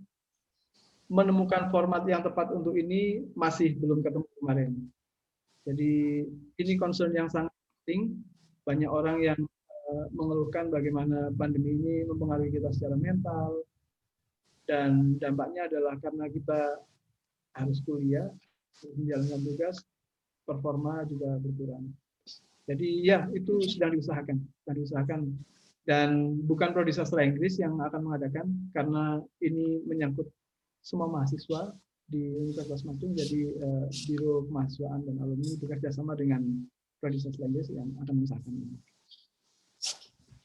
menemukan format yang tepat untuk ini masih belum ketemu kemarin. Jadi ini concern yang sangat penting. Banyak orang yang mengeluhkan bagaimana pandemi ini mempengaruhi kita secara mental dan dampaknya adalah karena kita harus kuliah, menjalankan tugas, performa juga berkurang. Jadi ya itu sedang diusahakan dan bukan Prodi Sastra Inggris yang akan mengadakan karena ini menyangkut semua mahasiswa di Universitas Machung, jadi Biro Kemahasiswaan dan Alumni bekerja sama dengan Prodi Sastra Inggris yang akan mengusahakan ini.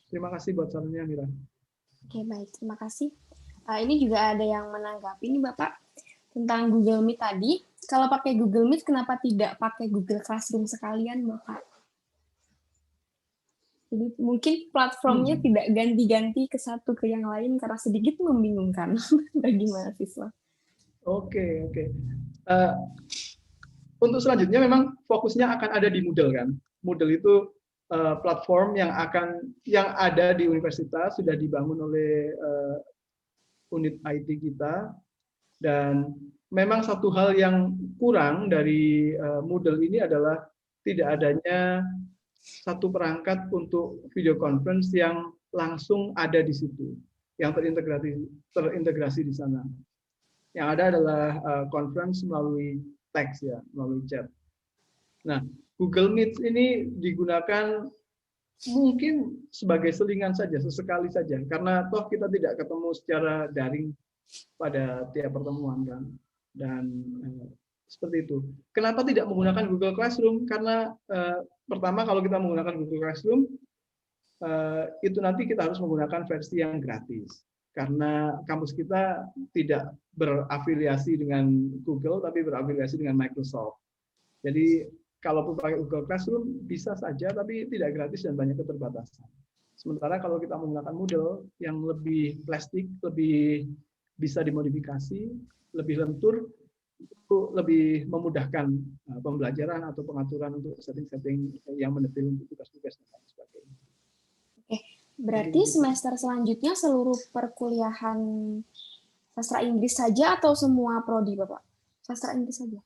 Terima kasih buat sarannya, Mira. Oke, baik. Terima kasih. Ini juga ada yang menanggapi nih, Bapak, tentang Google Meet tadi. Kalau pakai Google Meet, kenapa tidak pakai Google Classroom sekalian, Bapak? Jadi mungkin platformnya tidak ganti-ganti ke satu ke yang lain karena sedikit membingungkan bagi mahasiswa. Oke. Untuk selanjutnya memang fokusnya akan ada di Moodle kan. Moodle itu platform yang ada di universitas, sudah dibangun oleh unit IT kita, dan memang satu hal yang kurang dari Moodle ini adalah tidak adanya satu perangkat untuk video conference yang langsung ada di situ, yang terintegrasi di sana. Yang ada adalah conference melalui teks ya, melalui chat. Nah, Google Meet ini digunakan mungkin sebagai selingan saja, sesekali saja, karena toh kita tidak ketemu secara daring pada tiap pertemuan kan, dan seperti itu. Kenapa tidak menggunakan Google Classroom? Karena pertama kalau kita menggunakan Google Classroom itu nanti kita harus menggunakan versi yang gratis. Karena kampus kita tidak berafiliasi dengan Google, tapi berafiliasi dengan Microsoft. Jadi kalau pakai Google Classroom bisa saja, tapi tidak gratis dan banyak keterbatasan. Sementara kalau kita menggunakan Moodle yang lebih plastik, lebih bisa dimodifikasi, lebih lentur, itu lebih memudahkan pembelajaran atau pengaturan untuk setting-setting yang mendetail untuk tugas-tugas dan sebagainya. Oke, berarti semester selanjutnya seluruh perkuliahan sastra Inggris saja atau semua prodi, Bapak? Sastra Inggris saja?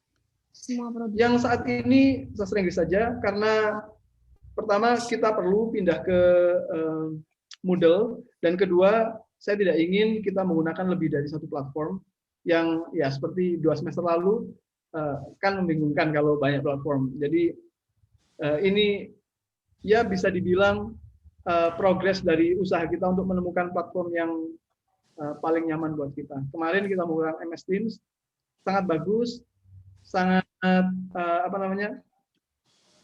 Semua prodi? Yang saat ini sastra Inggris saja, karena pertama kita perlu pindah ke Moodle, dan kedua saya tidak ingin kita menggunakan lebih dari satu platform yang ya seperti 2 semester lalu kan membingungkan kalau banyak platform. Jadi ini ya bisa dibilang progres dari usaha kita untuk menemukan platform yang paling nyaman buat kita. Kemarin kita menggunakan MS Teams, sangat bagus, sangat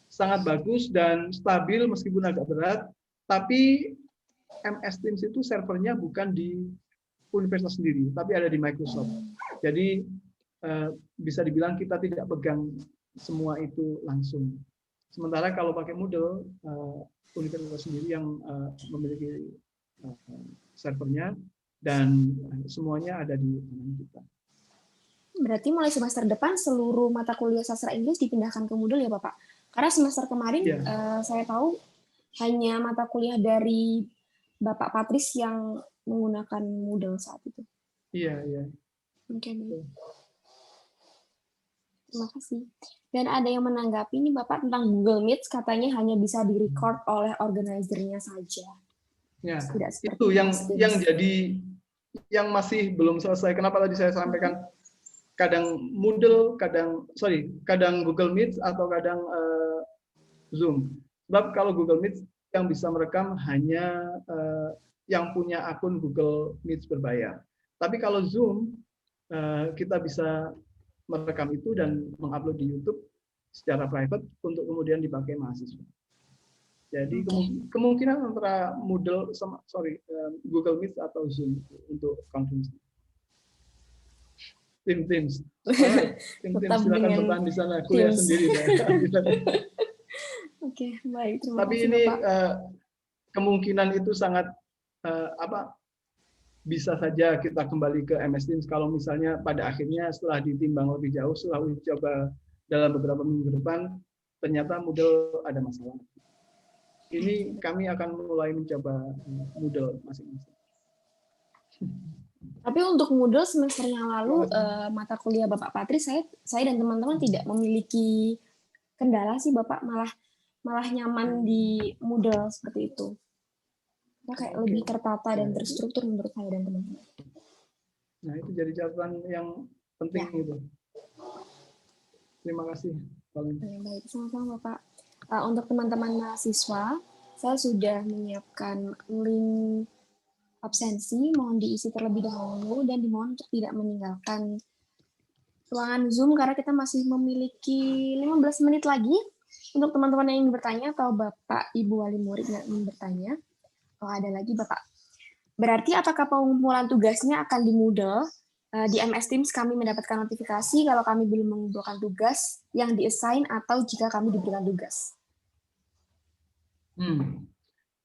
sangat bagus dan stabil meskipun agak berat. Tapi MS Teams itu servernya bukan di universitas sendiri, tapi ada di Microsoft. Jadi bisa dibilang kita tidak pegang semua itu langsung. Sementara kalau pakai Moodle, universitas sendiri yang memiliki servernya dan semuanya ada di tangan kita. Berarti mulai semester depan seluruh mata kuliah sastra Inggris dipindahkan ke Moodle ya Bapak? Karena semester kemarin saya tahu hanya mata kuliah dari Bapak Patris yang menggunakan Moodle saat itu. Iya. Oke. Terima kasih. Dan ada yang menanggapi nih Bapak tentang Google Meet, katanya hanya bisa direcord oleh organizer-nya saja. Ya, itu yang jadi yang masih belum selesai. Kenapa tadi saya sampaikan kadang Moodle, kadang Google Meet atau kadang Zoom. Sebab kalau Google Meet yang bisa merekam hanya yang punya akun Google Meet berbayar. Tapi kalau Zoom kita bisa merekam itu dan mengupload di YouTube secara private untuk kemudian dipakai mahasiswa. Jadi kemungkinan antara Moodle sama Google Meet atau Zoom untuk conference. Tim silakan bertahan di sana, kuliah sendiri. Oke, baik. Tapi ini kemungkinan itu sangat bisa saja kita kembali ke MS Teams kalau misalnya pada akhirnya setelah ditimbang lebih jauh, setelah uji coba dalam beberapa minggu depan, ternyata Moodle ada masalah. Ini kami akan mulai mencoba Moodle masing-masing. Tapi untuk Moodle semester yang lalu mata kuliah Bapak Patris, saya dan teman-teman tidak memiliki kendala sih Bapak, malah nyaman di Moodle seperti itu. Kayak lebih tertata dan terstruktur menurut saya dan teman-teman. Nah, itu jadi catatan yang penting itu. Terima kasih. Baik, sama-sama Bapak. Untuk teman-teman mahasiswa, saya sudah menyiapkan link absensi, mohon diisi terlebih dahulu dan dimohon untuk tidak meninggalkan ruangan Zoom karena kita masih memiliki 15 menit lagi untuk teman-teman yang ingin bertanya atau Bapak Ibu wali murid yang ingin bertanya. Oh, ada lagi Bapak. Berarti apakah pengumpulan tugasnya akan di Moodle? Di MS Teams kami mendapatkan notifikasi kalau kami belum mengumpulkan tugas yang di-assign atau jika kami diberikan tugas.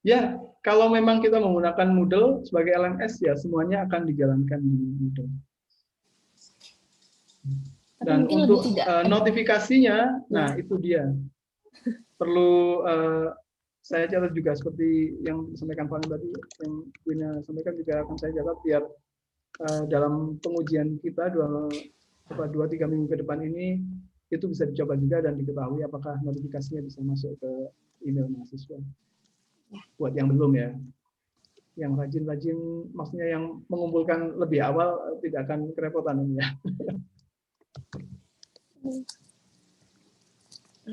Ya, kalau memang kita menggunakan Moodle sebagai LMS, ya semuanya akan dijalankan di Moodle. Tapi Dan mungkin untuk lebih tidak. notifikasinya, Ya. nah itu dia. Perlu saya catat juga seperti yang disampaikan Pak tadi, yang Wina sampaikan juga akan saya catat biar dalam pengujian kita 2-3 minggu ke depan ini itu bisa dicoba juga dan diketahui apakah notifikasinya bisa masuk ke email mahasiswa. Buat yang belum ya, yang rajin-rajin, maksudnya yang mengumpulkan lebih awal tidak akan kerepotan ini ya.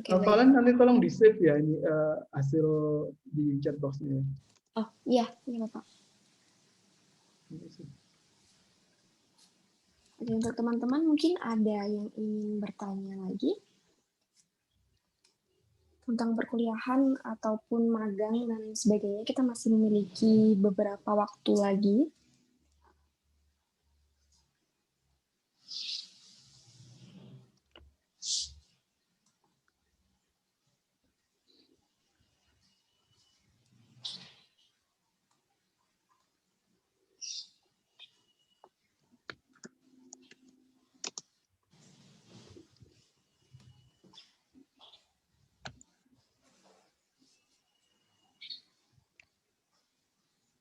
Valen nanti tolong di save ya ini hasil di chat box-nya. Oh iya, iya Bapak. Oke, untuk teman-teman mungkin ada yang ingin bertanya lagi tentang perkuliahan ataupun magang dan sebagainya. Kita masih memiliki beberapa waktu lagi.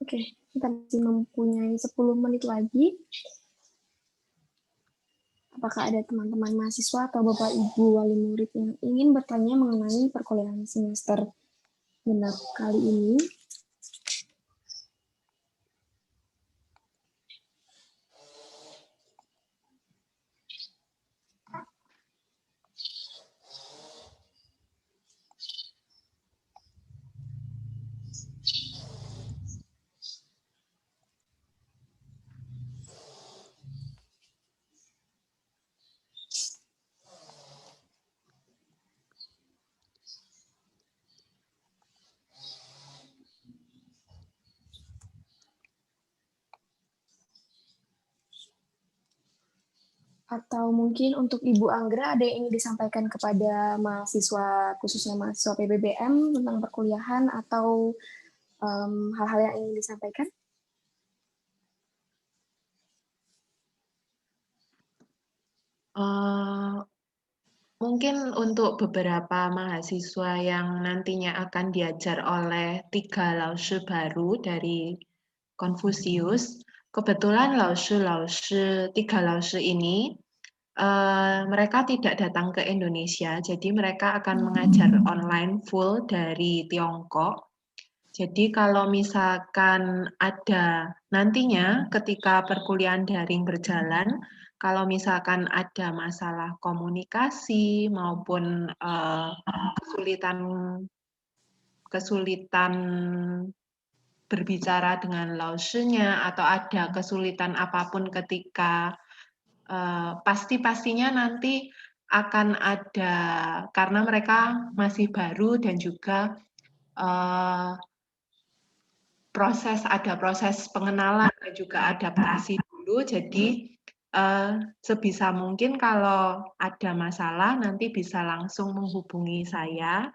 Oke, kita masih mempunyai 10 menit lagi. Apakah ada teman-teman mahasiswa atau Bapak Ibu wali murid yang ingin bertanya mengenai perkuliahan semester genap kali ini? Atau mungkin untuk Ibu Anggra ada yang ingin disampaikan kepada mahasiswa, khususnya mahasiswa PPBM tentang perkuliahan atau hal-hal yang ingin disampaikan? Mungkin untuk beberapa mahasiswa yang nantinya akan diajar oleh 3 laoshi baru dari Confucius, kebetulan laoshi 3 laoshi ini mereka tidak datang ke Indonesia, jadi mereka akan mengajar online full dari Tiongkok. Jadi kalau misalkan ada nantinya ketika perkuliahan daring berjalan, kalau misalkan ada masalah komunikasi maupun kesulitan berbicara dengan laoshi-nya atau ada kesulitan apapun ketika pastinya nanti akan ada, karena mereka masih baru dan juga ada proses pengenalan dan juga adaptasi dulu. Jadi sebisa mungkin kalau ada masalah nanti bisa langsung menghubungi saya.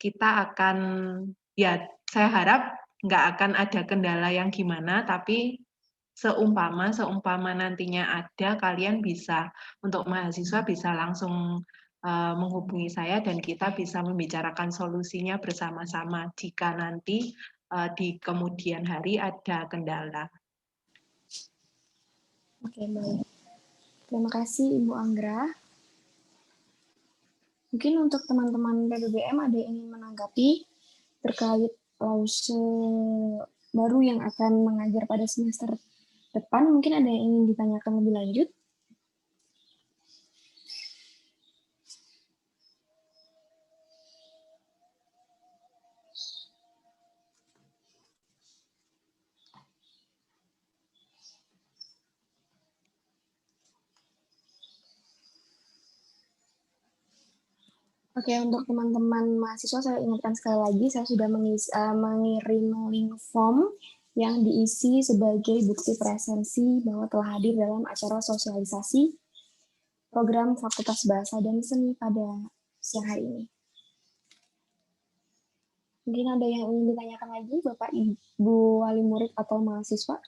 Kita akan, ya saya harap nggak akan ada kendala yang gimana, tapi seumpama nantinya ada, kalian bisa, untuk mahasiswa bisa langsung menghubungi saya dan kita bisa membicarakan solusinya bersama-sama jika nanti di kemudian hari ada kendala. Oke, baik. Terima kasih Ibu Anggra. Mungkin untuk teman-teman PPBM ada yang ingin menanggapi terkait laoshi baru yang akan mengajar pada semester depan. Mungkin ada yang ingin ditanyakan lebih lanjut. Oke, untuk teman-teman mahasiswa saya ingatkan sekali lagi, saya sudah mengirim link form yang diisi sebagai bukti presensi bahwa telah hadir dalam acara sosialisasi program Fakultas Bahasa dan Seni pada siang hari ini. Mungkin ada yang ingin ditanyakan lagi, Bapak, Ibu, wali murid atau mahasiswa?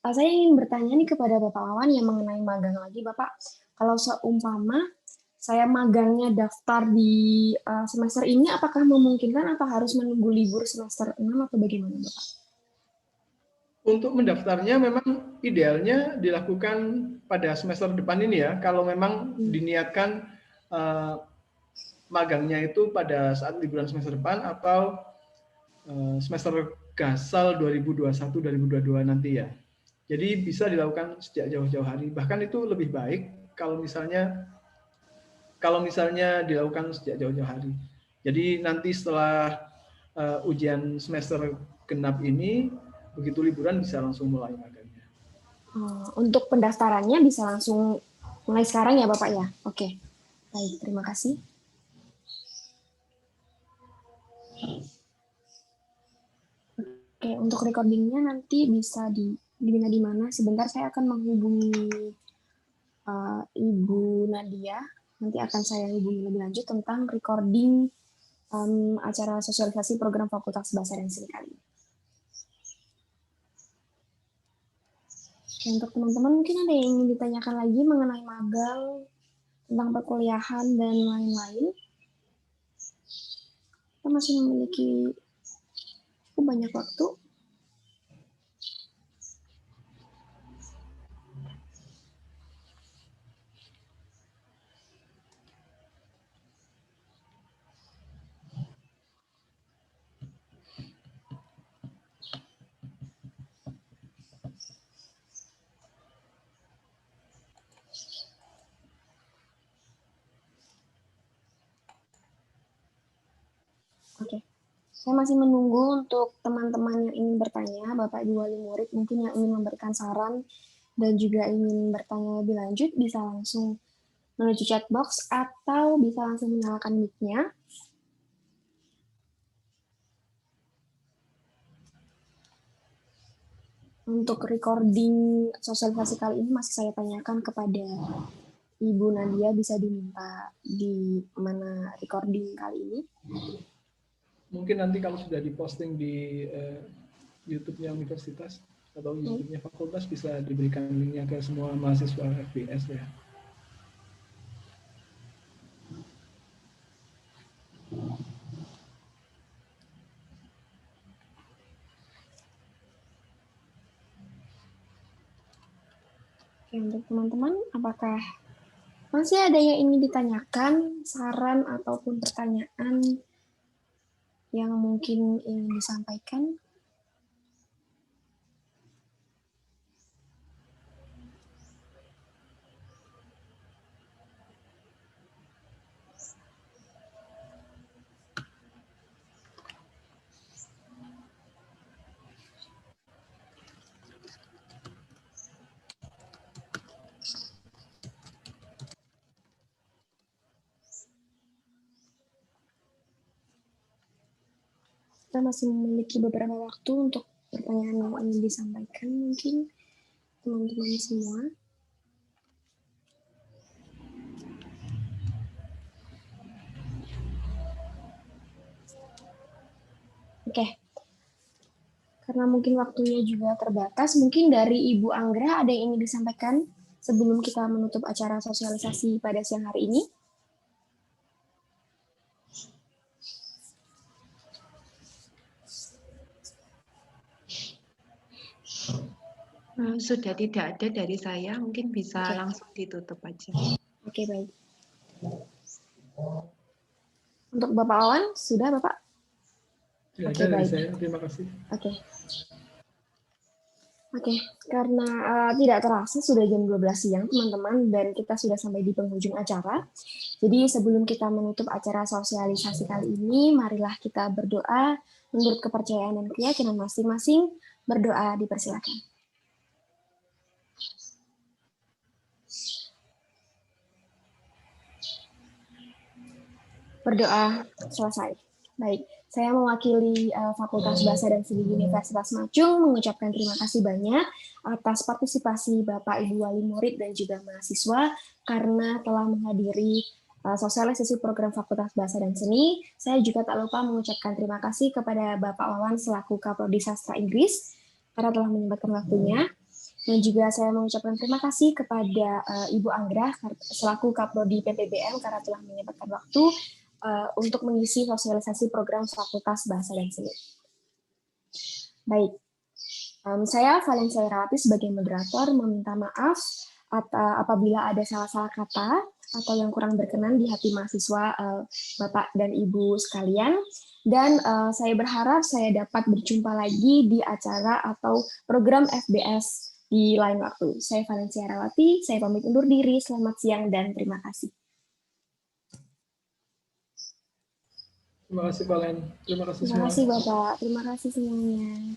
Saya ingin bertanya nih kepada Bapak Wawan yang mengenai magang lagi, Bapak. Kalau seumpama saya magangnya daftar di semester ini, apakah memungkinkan atau harus menunggu libur semester 6 atau bagaimana, Bapak? Untuk mendaftarnya memang idealnya dilakukan pada semester depan ini ya, kalau memang diniatkan magangnya itu pada saat liburan semester depan atau semester gasal 2021-2022 nanti ya. Jadi bisa dilakukan sejak jauh-jauh hari. Bahkan itu lebih baik kalau misalnya dilakukan sejak jauh-jauh hari. Jadi nanti setelah ujian semester genap ini, begitu liburan bisa langsung mulai magangnya. Untuk pendaftarannya bisa langsung mulai sekarang ya Bapak ya? Oke, baik, terima kasih. Oke, untuk recordingnya nanti bisa dibina di mana? Sebentar saya akan menghubungi Ibu Nadia. Nanti akan saya hubungi lebih lanjut tentang recording acara sosialisasi program Fakultas Bahasa dan Seni kali ini. Untuk teman-teman mungkin ada yang ingin ditanyakan lagi mengenai magang, tentang perkuliahan, dan lain-lain. Kita masih memiliki cukup banyak waktu. Oke, saya masih menunggu untuk teman-teman yang ingin bertanya, Bapak Ibu wali murid mungkin yang ingin memberikan saran dan juga ingin bertanya lebih lanjut bisa langsung menuju chat box atau bisa langsung menyalakan mic-nya. Untuk recording sosialisasi kali ini masih saya tanyakan kepada Ibu Nadia, bisa diminta di mana recording kali ini. Mungkin nanti kalau sudah diposting di YouTube-nya universitas atau YouTube-nya fakultas bisa diberikan linknya ke semua mahasiswa FBS ya. Oke, untuk teman-teman, apakah masih ada yang ingin ditanyakan, saran ataupun pertanyaan yang mungkin ingin disampaikan? Kita masih memiliki beberapa waktu untuk pertanyaan yang ingin disampaikan mungkin teman-teman semua. Oke, karena mungkin waktunya juga terbatas, mungkin dari Ibu Anggra ada yang ingin disampaikan sebelum kita menutup acara sosialisasi pada siang hari ini? Sudah tidak ada dari saya, mungkin bisa langsung ditutup aja. Oke, baik. Untuk Bapak Wawan, sudah Bapak? Tidak ada dari saya, terima kasih. Oke, karena tidak terasa sudah jam 12 siang teman-teman dan kita sudah sampai di penghujung acara. Jadi sebelum kita menutup acara sosialisasi kali ini, marilah kita berdoa menurut kepercayaan dan keyakinan masing-masing. Berdoa dipersilakan. Berdoa selesai. Baik, saya mewakili Fakultas Bahasa dan Seni Universitas Macung mengucapkan terima kasih banyak atas partisipasi Bapak, Ibu Wali Murid dan juga mahasiswa karena telah menghadiri sosialisasi program Fakultas Bahasa dan Seni. Saya juga tak lupa mengucapkan terima kasih kepada Bapak Wawan selaku Kaprodi Sastra Inggris karena telah menyempatkan waktunya. Dan juga saya mengucapkan terima kasih kepada Ibu Anggra selaku Kaprodi PPBM karena telah menyempatkan waktu untuk mengisi sosialisasi program Fakultas Bahasa dan Seni. Baik, saya Valencia Rawati sebagai moderator meminta maaf apabila ada salah-salah kata atau yang kurang berkenan di hati mahasiswa Bapak dan Ibu sekalian. Dan saya berharap saya dapat berjumpa lagi di acara atau program FBS di lain waktu. Saya Valencia Rawati, saya pamit undur diri. Selamat siang dan terima kasih. Terima kasih Valen. Terima kasih semua. Terima kasih Bapak. Terima kasih semuanya.